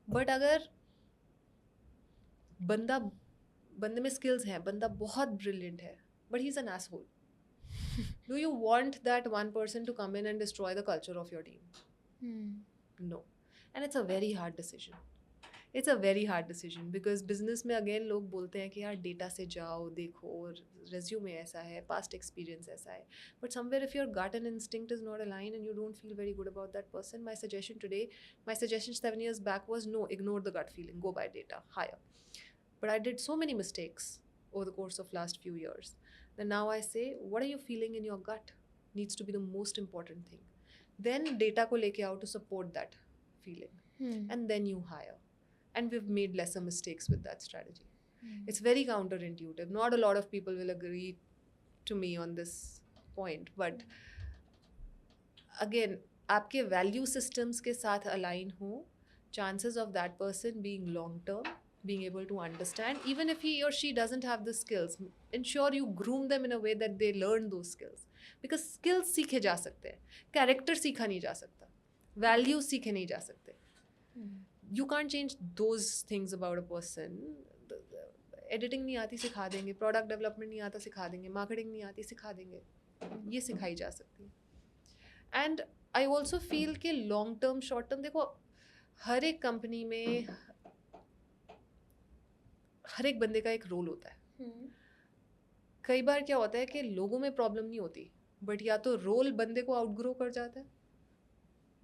बट अगर बंदे में skills हैं, बंदा बहुत brilliant है, but he's an asshole. Do you want that one person to come in and destroy the culture of your team? No. And it's a very hard decision. It's a very hard decision because business में again लोग बोलते हैं कि यार data से जाओ देखो resume ऐसा है, past experience ऐसा है, but somewhere if your gut and instinct is not aligned and you don't feel very good about that person, my suggestion 7 years back was no, ignore the gut feeling, go by data, hire. But I did so many mistakes over the course of last few years. Then now I say, what are you feeling in your gut? Needs to be the most important thing. Then data को लेके आओ to support that feeling. And then you hire. And we've made lesser mistakes with that strategy. It's very counterintuitive. Not a lot of people will agree to me on this point. But again, आपके value systems के साथ align हो, chances of that person being long term, being able to understand, even if he or she doesn't have the skills, ensure you groom them in a way that they learn those skills. Because skills सीखे जा सकते हैं, character सीखा नहीं जा सकता, values सीखे नहीं जा सकते. You can't change those things about a person. Editing नहीं आती सिखा देंगे, product development नहीं आता सिखा देंगे, marketing नहीं आती सिखा देंगे, ये सिखाई जा सकती है. And I also feel कि long term, short term, देखो हर एक कंपनी में हर एक बंदे का एक रोल होता है. कई बार क्या होता है कि लोगों में प्रॉब्लम नहीं होती, बट या तो रोल बंदे को आउटग्रो कर जाता है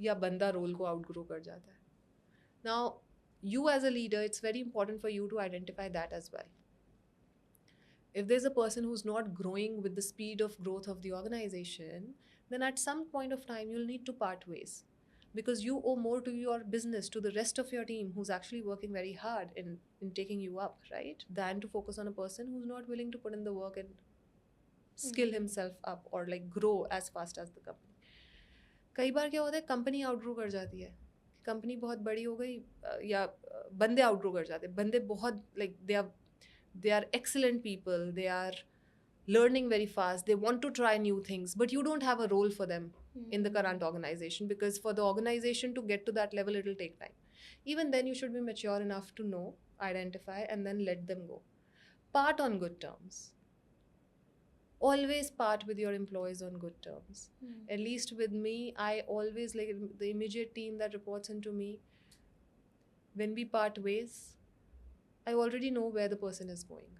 या बंदा रोल को आउटग्रो कर जाता है. Now, you as a leader, it's very important for you to identify that as well. If there's a person who's not growing with the speed of growth of the organization, then at some point of time, you'll need to part ways. Because you owe more to your business, to the rest of your team who's actually working very hard in taking you up, right? Than to focus on a person who's not willing to put in the work and skill himself up or like grow as fast as the company. कई बार क्या होता है company outgrow कर जाती है, company बहुत बड़ी हो गई या बंदे आउटग्रो कर जाते हैं. बंदे बहुत like they are excellent people, they are learning very fast, they want to try new things, but you don't have a role for them in the current organization, because for the organization to get to that level, it will take time. Even then, you should be mature enough to know, identify, and then let them go. Part on good terms. Always part with your employees on good terms. At least with me, I always, like the immediate team that reports into me, when we part ways, I already know where the person is going.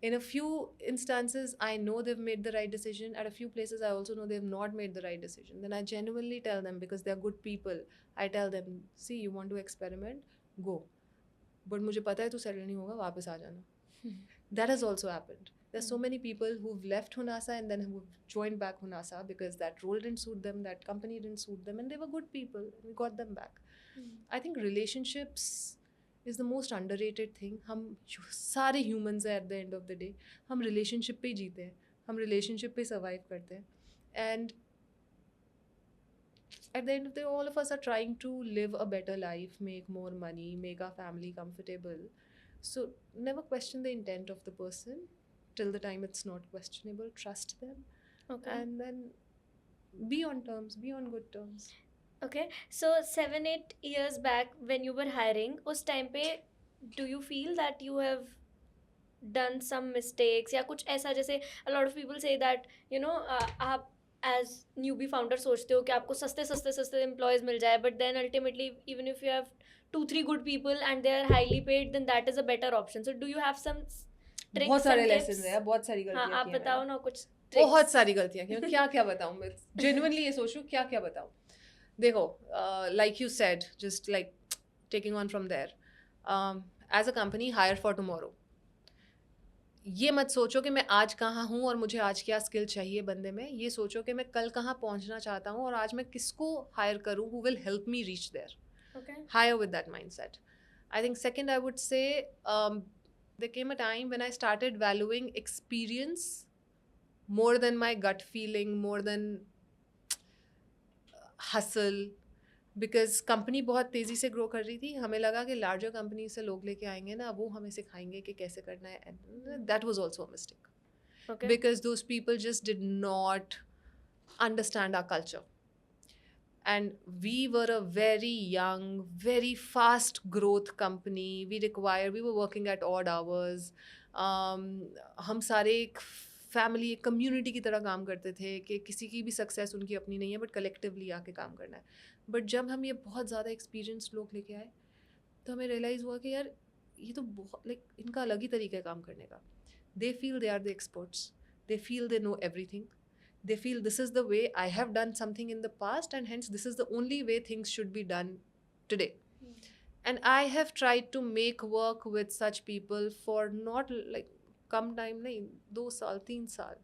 In a few instances, I know they've made the right decision. At a few places, I also know they've not made the right decision. Then I genuinely tell them, because they're good people, I tell them, see, you want to experiment? Go. But मुझे पता है तू settle नहीं होगा, वापस आ जाना. That has also happened. There's so many people who've left Honasa and then who've joined back Honasa because that role didn't suit them, that company didn't suit them, and they were good people. We got them back. I think relationships is the most underrated thing. हम सारे humans हैं at the end of the day. हम relationship पे ही जीते हैं, हम relationship पे survive करते हैं. And at the end of the day, all of us are trying to live a better life, make more money, make our family comfortable. So never question the intent of the person till the time it's not questionable. Trust them, Okay. and then be on terms, be on good terms. Okay. So 7-8 years back when you were hiring, उस time पे do you feel that you have done some mistakes या कुछ ऐसा, जैसे a lot of people say that you know आप as newbie founder सोचते हो कि आपको सस्ते सस्ते सस्ते employees मिल जाए, but then ultimately even if you have 2-3 good people and they are highly paid, then that is a better option. So do you have some tricks, बहुत सारे some lessons tips? है यार, बहुत सारी हाँ, गलतियाँ आप की हैं बताओ मैंने। ना कुछ बहुत tricks. सारी गलतियाँ की हैं, क्या क्या बताऊँ मैं, genuinely ये सोचूं क्या क्या बताऊँ। देखो, like you said, just like taking on from there, as a company, hire for tomorrow. ये मत सोचो कि मैं आज कहाँ हूँ और मुझे आज क्या स्किल चाहिए बंदे में, ये सोचो कि मैं कल कहाँ पहुँचना चाहता हूँ और आज मैं किसको हायर करूँ who will help me reach there. Okay. Hire with that mindset. I think second, I would say, there came a time when I started valuing experience more than my gut feeling, more than hustle. Because company बहुत तेज़ी से grow कर रही थी, हमें लगा कि larger company से लोग लेके आएंगे ना, वो हमें सिखाएंगे कि कैसे करना है, and that was also a mistake Okay. because those people just did not understand our culture. And we were a very young, very fast growth company. We were working at odd hours. हम सारे एक family, एक community की तरह काम करते थे कि किसी की भी सक्सेस उनकी अपनी नहीं है, बट कलेक्टिवली आके काम करना है. बट जब हम ये बहुत ज़्यादा एक्सपीरियंस लोग लेके आए तो हमें रियलाइज़ हुआ कि यार ये तो बहुत लाइक इनका अलग ही तरीका है काम करने का. They feel they are the experts. They feel they know everything. They feel this is the way I have done something in the past, and hence this is the only way things should be done today. And I have tried to make work with such people for not like come time नहीं, 2 साल 3 साल.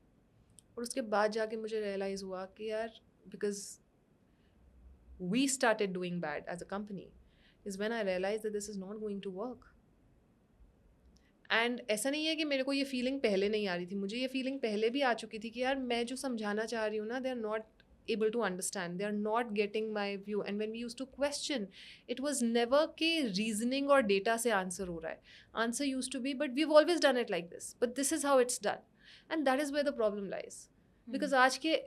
और उसके बाद जाके मुझे realise हुआ कि यार because we started doing bad as a company is when I realized that this is not going to work. And ऐसा नहीं है कि मेरे को ये फीलिंग पहले नहीं आ रही थी, मुझे ये फीलिंग पहले भी आ चुकी थी कि यार मैं जो समझाना चाह रही हूँ ना, they are not able to understand, they are not getting my view. And when we used to question, it was never कि reasoning और data से answer हो रहा है. Answer used to be, but we've always done it like this, but this is how it's done. And that is where the problem lies. Because आज के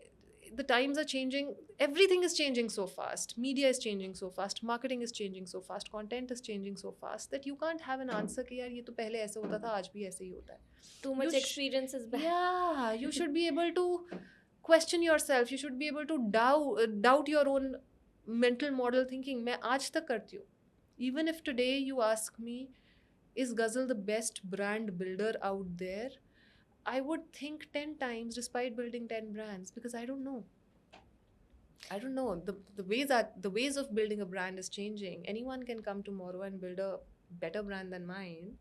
the times are changing, everything is changing so fast, media is changing so fast, marketing is changing so fast, content is changing so fast that you can't have an answer कि यार ये तो पहले ऐसे होता था, आज भी ऐसे ही होता है. Too much You experience is bad. Yeah, you should be able to question yourself, you should be able to doubt your own mental model thinking. मैं आज तक करती हूँ. Even if today you ask me, is Ghazal the best brand builder out there? I would think 10 times despite building 10 brands because I don't know. I don't know. The ways of building a brand is changing. Anyone can come tomorrow and build a better brand than mine,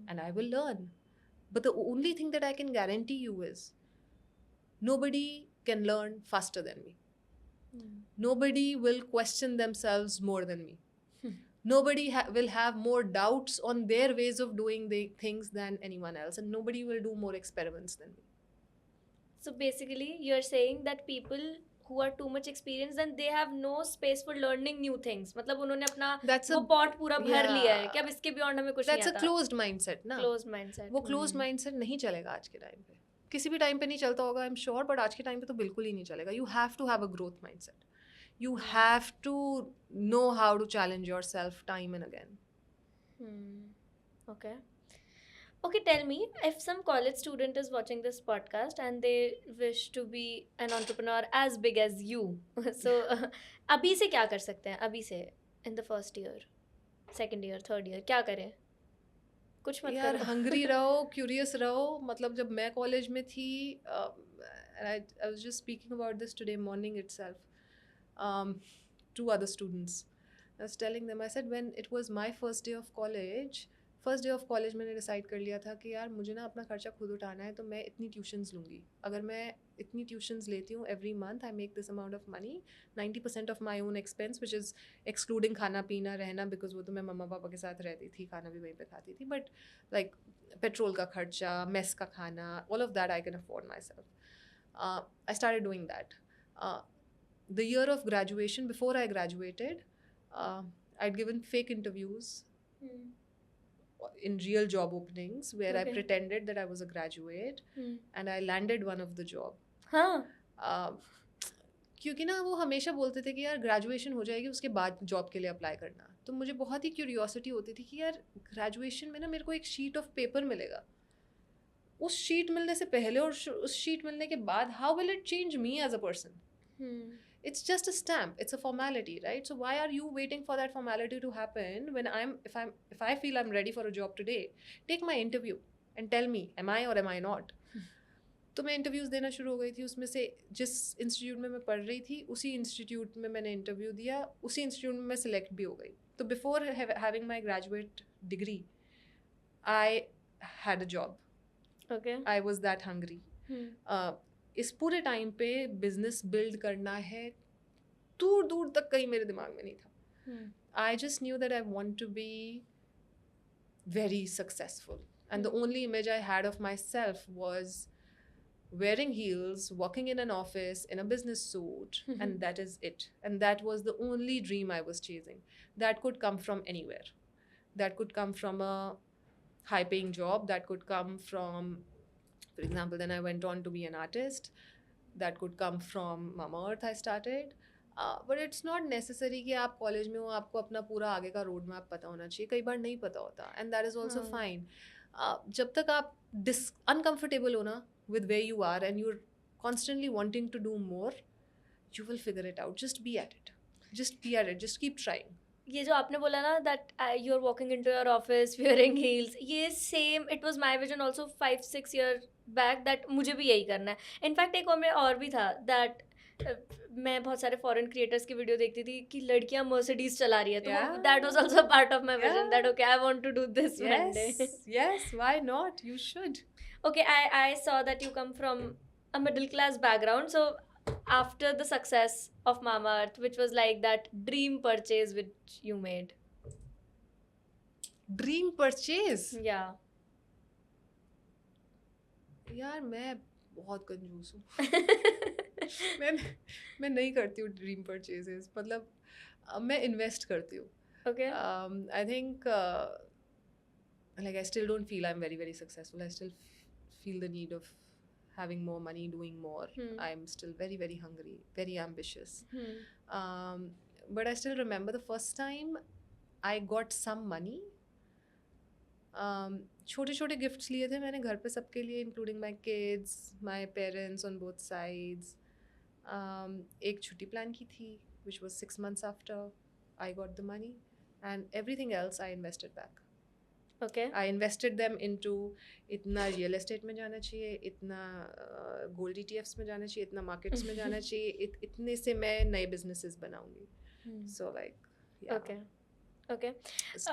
and I will learn. But the only thing that I can guarantee you is nobody can learn faster than me. Nobody will question themselves more than me. Nobody will have more doubts on their ways of doing the things than anyone else, and nobody will do more experiments than me. So basically you're saying that people who are too much experienced, then they have no space for learning new things. मतलब उन्होंने अपना वो pot पूरा भर लिया है कि अब इसके beyond हमें कुछ नहीं That's आता. a closed mindset ना. Closed mindset. वो closed mindset नहीं चलेगा आज के टाइम पे. किसी भी टाइम पे नहीं चलता होगा, I'm sure, but आज के टाइम पे तो बिल्कुल ही नहीं चलेगा. You have to have a growth mindset. You have to know how to challenge yourself time and again. Okay. Okay, tell me, if some college student is watching this podcast and they wish to be an entrepreneur as big as you, so अभी से क्या कर सकते हैं? अभी से in the first year, second year, third year क्या करें? कुछ मत यार करो. hungry रहो, curious रहो. मतलब जब मैं कॉलेज में थी, and I was just speaking about this today morning itself, to other students. I was telling them, I said when it was my first day of college मैंने डिसाइड कर लिया था कि यार मुझे ना अपना खर्चा खुद उठाना है, तो मैं इतनी ट्यूशन्स लूँगी. अगर मैं इतनी ट्यूशन्स लेती हूँ every month, I make this amount of money, 90% of my own expense, which is excluding खाना पीना रहना, बिकॉज वो तो मैं मम्मा पापा के साथ रहती थी, खाना भी वहीं पे खाती थी, बट लाइक पेट्रोल का खर्चा, मेस का खाना, all of that I can afford my self. I started doing that. the year of graduation, before I graduated, I'd given fake interviews Hmm. in real job openings where I Okay. pretended that I was a graduate, Hmm. and I landed one of the job. हाँ. Uh, क्योंकि ना वो हमेशा बोलते थे कि यार graduation हो जाएगी उसके बाद जॉब के लिए अप्लाई करना, तो मुझे बहुत ही क्यूरियोसिटी होती थी कि यार ग्रेजुएशन में ना मेरे को एक शीट ऑफ पेपर मिलेगा, उस शीट मिलने से पहले और उस शीट मिलने के बाद how will it change me as a person? Hmm. It's just a stamp, it's a formality, right? So why are you waiting for that formality to happen when if I feel I'm ready for a job today, take my interview and tell me am I or am I not. तो मैं interviews देना शुरू हो गई थी, उसमें से जिस इंस्टीट्यूट में मैं पढ़ रही थी उसी इंस्टीट्यूट में मैंने इंटरव्यू दिया, उसी इंस्टीट्यूट में मैं सिलेक्ट भी हो गई. तो before having my graduate degree I had a job. Okay. I was that hungry. Hmm. इस पूरे टाइम पे बिजनेस बिल्ड करना है दूर दूर तक कहीं मेरे दिमाग में नहीं था. Hmm. I just knew that I want to be very successful. And the only image I had of myself was wearing heels, working in an office, in a business suit, and that is it. And that was the only dream I was chasing. That could come from anywhere. That could come from a high paying job. That could come from, for example, then I went on to be an artist. That could come from Mama Earth I started. But it's not necessary कि आप college में हो आपको अपना पूरा आगे का road map पता होना चाहिए, कई बार नहीं पता होता, and that is also fine. जब तक आप अनकम्फर्टेबल हो ना with where you are and you're constantly wanting to do more, you will figure it out. Just be at it. Just be at it. Just keep trying. ये जो आपने बोला ना that you are walking into your office wearing heels, ये same it was my vision also 5-6 year back that मुझे भी यही करना है. इनफैक्ट एक और भी था दैट मैं बहुत सारे फॉरेन क्रिएटर्स की वीडियो देखती थी कि लड़कियां मर्सिडीज चला रही है, तो Yeah. That was also part of my vision Yeah. That okay I want to do this one day. Yes, why not? You should. Okay, I saw that you come from a middle class background. So after the success of Mama Earth, which was like that dream purchase which you made. Dream purchase. Yeah. यार मैं बहुत कंजूस हूँ. मैं नहीं करती हूँ dream purchases. मतलब मैं इन्वेस्ट करती हूँ. Okay. I think like I still don't feel I'm very very successful. I still feel the need of having more money, doing more. I'm still very very hungry, very ambitious. But I still remember the first time I got some money. छोटे छोटे gifts लिए थे मैंने घर पे सबके लिए, including my kids, my parents on both sides. एक छुट्टी प्लान की थी which was 6 months after I got the money, and everything else I invested back. Okay. I invested them into, इतना रियल एस्टेट में जाना चाहिए, इतना गोल्ड ETFs में जाना चाहिए, इतना मार्केट्स में जाना चाहिए, इतने से मैं नए बिजनेसेस बनाऊंगी. So like Okay. Okay.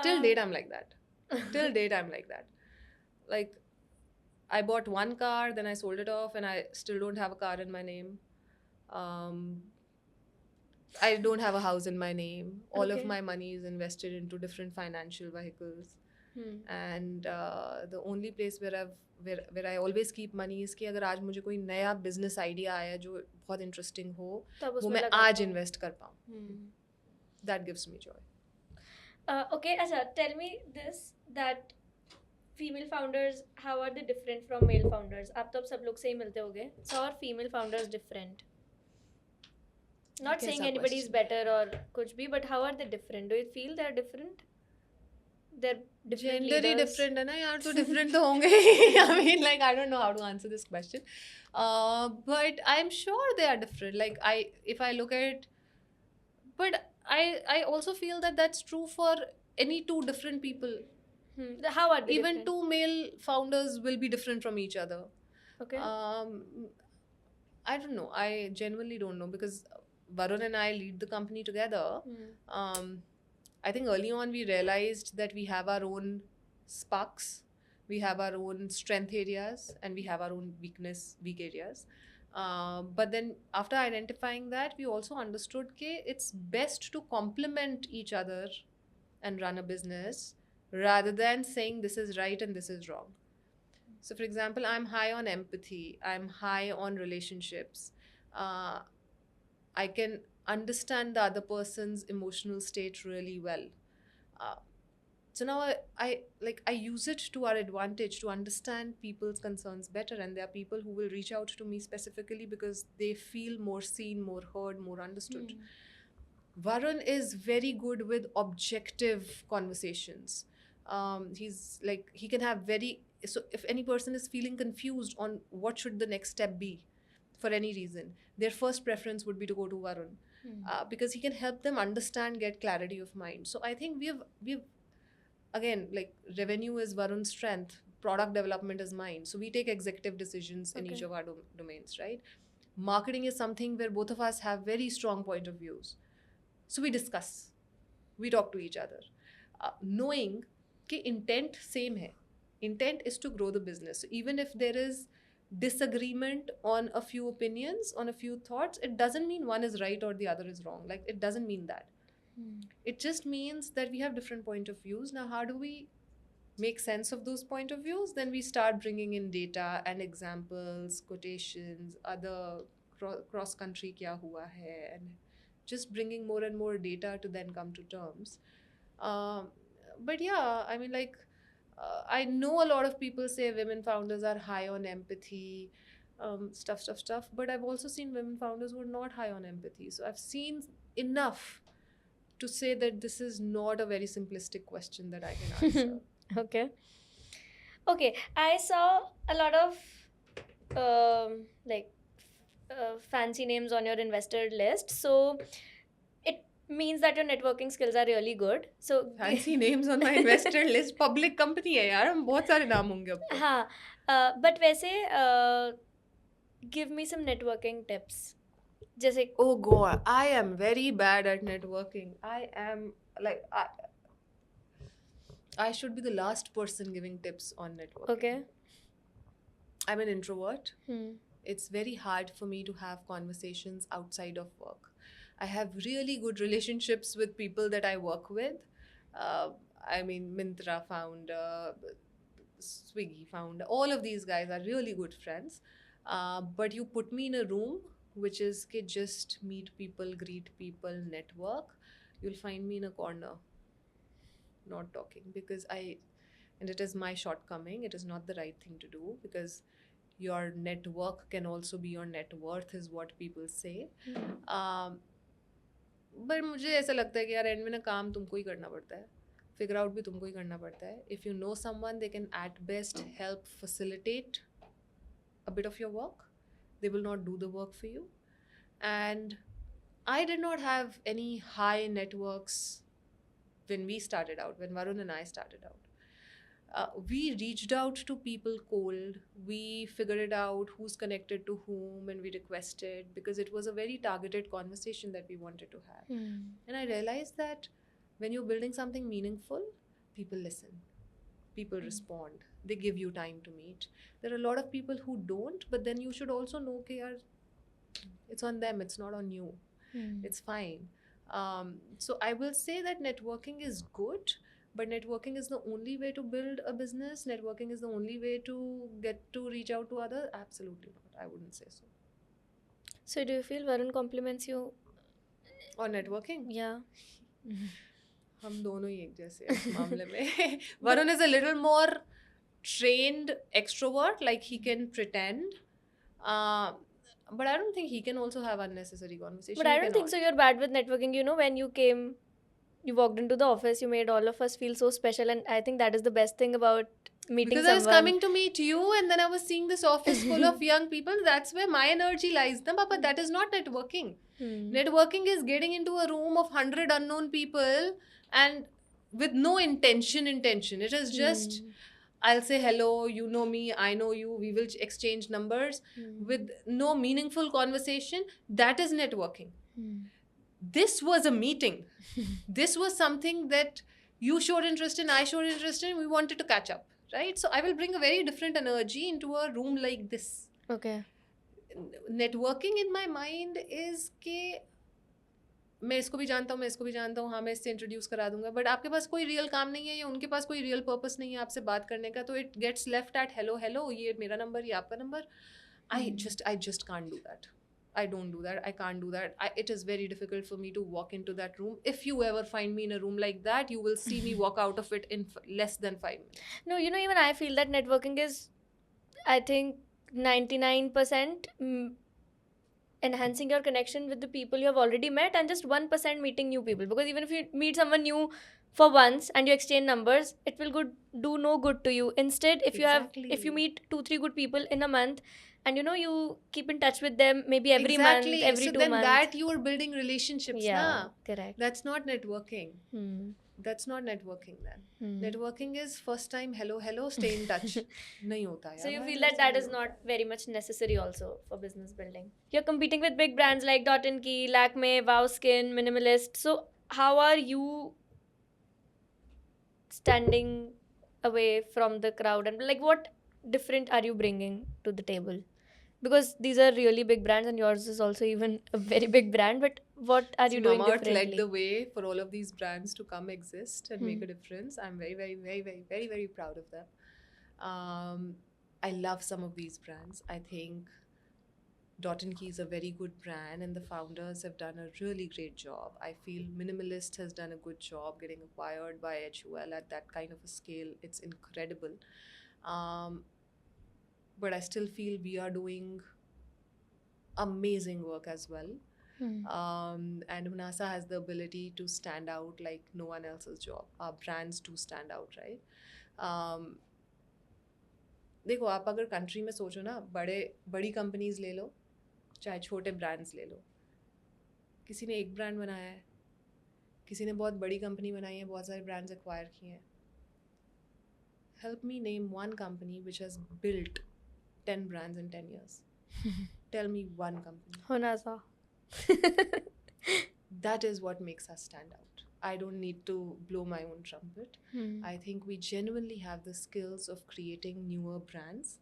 Till date I'm like that. Till date I'm like that. Like I bought one car, then I sold it off, and I still don't have a car in my name. I don't have a house in my name. All of Okay. my money is invested into different financial vehicles. Hmm. And the only place where I always keep money is कि अगर आज मुझे कोई नया business idea आया जो बहुत interesting हो, तब वो उसमें मैं लगाता आज हूँ. invest कर पाऊँ. That gives me joy. Okay, अच्छा, tell me this that female founders, how are they different from male founders? आप तो अब सब लोग से ही मिलते होगे. So are female founders different? Not saying कैसा anybody is question? better or कुछ भी, but how are they different? Do you feel they're different? They're different Gender he leaders? different है ना यार, तो different तो होंगे ही. I mean, like, I don't know how to answer this question. But I'm sure they are different. Like, if I look at, but I also feel that that's true for any two different people. How are they Even different? two male founders will be different from each other. Okay. I don't know. I genuinely don't know, because Varun and I lead the company together. I think early on we realized that we have our own sparks, we have our own strength areas, and we have our own weak areas. But then after identifying that, we also understood that it's best to complement each other and run a business rather than saying this is right and this is wrong. So for example, I'm high on empathy, I'm high on relationships. I can understand the other person's emotional state really well. Uh, so now I use it to our advantage to understand people's concerns better, and there are people who will reach out to me specifically because they feel more seen, more heard, more understood. Varun is very good with objective conversations. He's like, he can have very, so if any person is feeling confused on what should the next step be for any reason, their first preference would be to go to Varun, because he can help them understand, get clarity of mind. So I think we've again, like, revenue is Varun's strength, product development is mine. So we take executive decisions in each Okay. of our domains, right? Marketing is something where both of us have very strong point of views. So we discuss, we talk to each other, knowing कि intent same hai. Intent is to grow the business. So even if there is disagreement on a few opinions, on a few thoughts, it doesn't mean one is right or the other is wrong. Like, it doesn't mean that. It just means that we have different point of views. Now, how do we make sense of those point of views? Then we start bringing in data and examples, quotations, other cross country kya hua hai, and just bringing more and more data to then come to terms. But yeah, I mean, like, I know a lot of people say women founders are high on empathy, stuff. But I've also seen women founders who are not high on empathy. So I've seen enough to say that this is not a very simplistic question that I can answer. Okay, I saw a lot of fancy names on your investor list, so it means that your networking skills are really good. So Fancy names on my investor list. Public company है यार, हम बहुत सारे नाम होंगे अब तो. हाँ, but वैसे give me some networking tips. जैसे Oh God, I am very bad at networking. I am like, I should be the last person giving tips on networking. okay. I'm an introvert. Hmm. It's very hard for me to have conversations outside of work. I have really good relationships with people that I work with. I mean, Myntra founder, Swiggy founder, all of these guys are really good friends. But you put me in a room which is ke just meet people, greet people, network, you'll find me in a corner, not talking, because and it is my shortcoming, it is not the right thing to do, because your network can also be your net worth, is what people say. But मुझे ऐसा लगता है कि यार and में ना काम तुमको ही करना पड़ता है, फिगर आउट भी तुमको ही करना पड़ता है. If you know someone, they can at best help facilitate a bit of your work. They will not do the work for you. And I did not have any high networks when we started out, when Varun and I started out. We reached out to people cold. We figured it out who's connected to whom, and we requested, because it was a very targeted conversation that we wanted to have. And I realized that when you're building something meaningful, people listen, people respond, they give you time to meet. There are a lot of people who don't, but then you should also know that it's on them, it's not on you. It's fine. So I will say that networking is good, but networking is the only way to build a business. Networking is the only way to get to reach out to others. Absolutely not. I wouldn't say so. So do you feel Varun compliments you? Or networking? Yeah. हम दोनों ही एक जैसे हैं इस मामले में. Varun is a little more trained extrovert, like he can pretend. But I don't think he can also have unnecessary conversation. But I don't think so. You're bad with networking. You know, when you came, you walked into the office, you made all of us feel so special, and I think that is the best thing about meeting because someone. I was coming to meet you, and then I was seeing this office full of young people. That's where my energy lies. But that is not networking. Networking is getting into a room of 100 unknown people and with no intention. It is just, I'll say hello, you know me, I know you, we will exchange numbers with no meaningful conversation. That is networking. This was a meeting. This was something that you showed interest in, I showed interest in, we wanted to catch up, right? So I will bring a very different energy into a room like this. Okay. Networking in my mind is कि मैं इसको भी जानता हूँ, मैं इसको भी जानता हूँ, हाँ मैं इससे इंट्रोड्यूस करा दूंगा, बट आपके पास कोई रियल काम नहीं है या उनके पास कोई रियल पर्पस नहीं है आपसे बात करने का, तो it gets left at hello, ये मेरा नंबर, ये आपका number. I just can't do that. I don't do that. I can't do that. It is very difficult for me to walk into that room. If you ever find me in a room like that, you will see me walk out of it in less than 5 minutes. No, you know, even I feel that networking is, I think, 99% enhancing your connection with the people you have already met, and just 1% meeting new people. Because even if you meet someone new for once and you exchange numbers, it will do no good to you. Instead, if you Exactly. meet 2-3 good people in a month, and you know, you keep in touch with them maybe every month, Exactly. every So 2 then months. that you are building relationships, Yeah, na? correct. That's not networking. Hmm. That's not networking then. Hmm. Networking is first time hello, stay in touch. नहीं होता So यार, you भाई, feel मेरे that साथ that नहीं is होता not है. very much necessary also for business building. You're competing with big brands like Dot & Key, Lakme, Wow Skin, Minimalist. So how are you standing away from the crowd, and like what different are you bringing to the table? Because these are really big brands and yours is also even a very big brand, but what are you See, doing Mama Earth differently? led the way for all of these brands to come exist and make Hmm. a difference. I'm very, very, very, very, very, very proud of them. I love some of these brands. I think Dot & Key is a very good brand, and the founders have done a really great job. I feel Minimalist has done a good job getting acquired by HUL at that kind of a scale. It's incredible. But I still feel we are doing amazing work as well. Hmm. And Hunasa has the ability to stand out like no one else's job. Our brands do stand out, right? देखो, आप अगर country में सोचो ना, बड़ी companies ले लो चाहे छोटे ब्रांड्स ले लो, किसी ने एक ब्रांड बनाया है, किसी ने बहुत बड़ी कंपनी बनाई है, बहुत सारे ब्रांड्स एक्वायर किए हैं. Help me name one company which has built 10 brands in 10 years. Tell me one company. Honasa. That is what makes us stand out. I don't need to blow my own trumpet. Hmm. I think we genuinely have the skills of creating newer brands,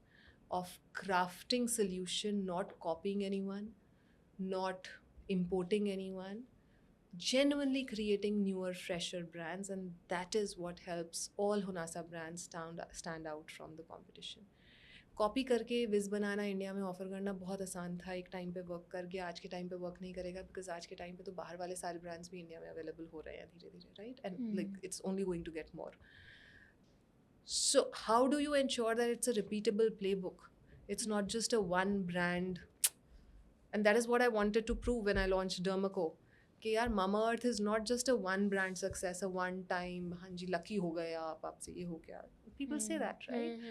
of crafting solution, not copying anyone, not importing anyone, genuinely creating newer, fresher brands, and that is what helps all Honasa brands stand out from the competition. Copy करके विज बनाना India में offer करना बहुत आसान था, एक time पे work कर गया, आज के टाइम पे वर्क नहीं करेगा, बिकॉज आज के टाइम पे तो बाहर वाले सारे ब्रांड्स भी इंडिया में अवेलेबल हो रहे हैं धीरे धीरे, right? And like it's only going to get more. So how do you ensure that it's a repeatable playbook? It's not just a one brand. And that is what I wanted to prove when I launched Dermaco. कि यार Mama Earth is not just a one brand success, a one time, हाँ जी lucky हो गए आप, आपसे ये हो गया. People say that, right?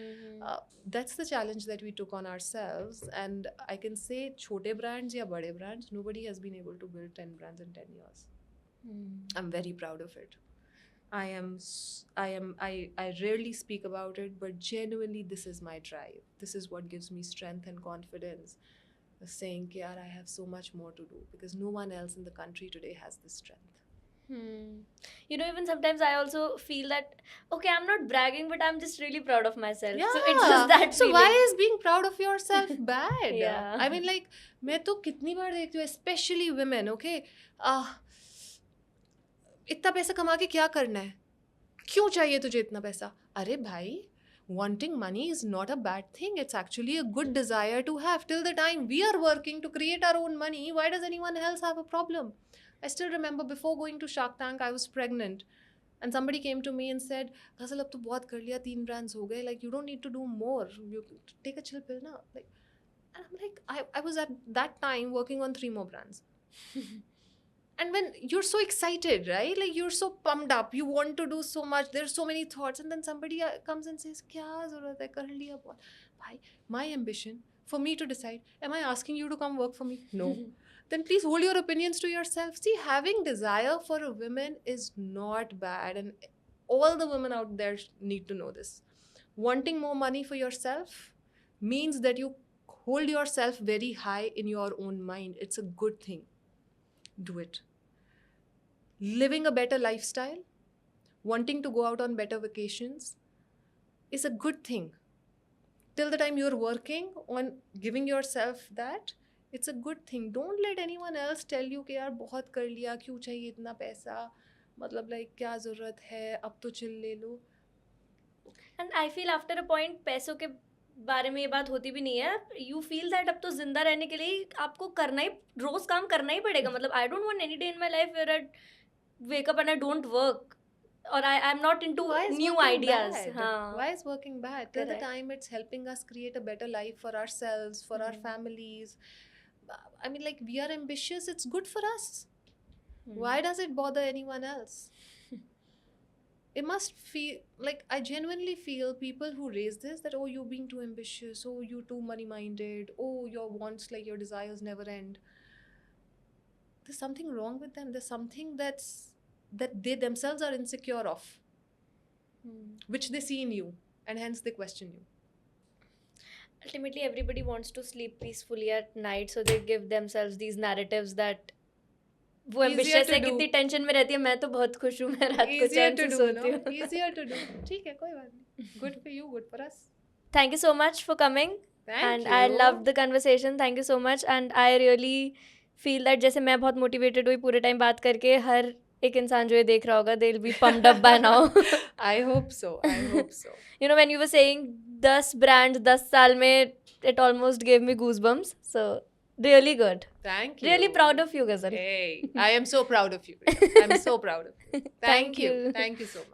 That's the challenge that we took on ourselves, and I can say छोटे brands या बड़े brands, nobody has been able to build 10 brands in 10 years. I'm very proud of it. I rarely speak about it, but genuinely this is my drive. This is what gives me strength and confidence. Saying, yaar, I have so much more to do, because no one else in the country today has this strength. You know, even sometimes I also feel that, okay, I'm not bragging, but I'm just really proud of myself. Yeah. So it's just that So why feeling. is being proud of yourself bad? Yeah. I mean, like, मैं तो कितनी बार देखती हूँ, especially women, okay? इतना पैसा कमा के क्या करना है? क्यों चाहिए तुझे इतना पैसा? अरे भाई, wanting money is not a bad thing. It's actually a good desire to have. Till the time we are working to create our own money, why does anyone else have a problem? I still remember before going to Shark Tank, I was pregnant. And somebody came to me and said, Ghazal, ab to bahut kar liya, 3 brands ho gaye. Like, you don't need to do more. You take a chill pill na. Like, and I'm like, I was at that time working on 3 more brands. And when you're so excited, right? Like, you're so pumped up, you want to do so much, there's so many thoughts, and then somebody comes and says, kya zarurat hai, kar liya bahut. Bhai, my ambition for me to decide, am I asking you to come work for me? No. Then please hold your opinions to yourself. See, having desire for a woman is not bad, and all the women out there need to know this. Wanting more money for yourself means that you hold yourself very high in your own mind. It's a good thing. Do it. Living a better lifestyle, wanting to go out on better vacations is a good thing. Till the time you're working on giving yourself that, it's a good thing. Don't let anyone else tell you कि यार बहुत कर लिया, क्यों चाहिए इतना पैसा, मतलब like क्या ज़रूरत है, अब तो chill ले लो. And I feel after a point, पैसों के बारे में ये बात होती भी नहीं है. यू फील दैट अब तो जिंदा रहने के लिए आपको करना ही, रोज काम करना ही पड़ेगा. मतलब I don't want any day in my life where I wake up and I don't work, or I'm not into Why is new working ideas. bad? हाँ. Why is working bad? Till the Correct. time it's helping us create a better life for ourselves, for our Hmm. families. I mean, like, we are ambitious, it's good for us. Hmm. Why does it bother anyone else? It must feel like, I genuinely feel people who raise this, that, oh, you're being too ambitious, oh, you're too money minded, oh, your wants, like your desires never end. There's something wrong with them. There's something that they themselves are insecure of, Hmm. which they see in you, and hence they question you. Ultimately, everybody wants to sleep peacefully at night, so they give themselves these narratives that वो Easier ambitious to है, do. कितनी tension में रहती है, मैं तो बहुत खुश हूँ, मैं रात को Easier चैन to से do, सोती no? हूँ. Easier to do. ठीक है, कोई बात नहीं. Good for you, good for us. Thank you so much for coming. Thank And you. I loved the conversation. Thank you so much. And I really feel that जैसे मैं बहुत motivated हुई पूरे टाइम बात करके, हर एक इंसान जो ये देख रहा होगा, they'll be pumped up by now. I hope so. I hope so. You know, when you were saying 10 brands 10 साल में, it almost gave me goosebumps. So really good. Thank you. Really proud of you, Ghazal. Hey, I am so proud of you. I'm so proud of you. Thank you. you. Thank you so much.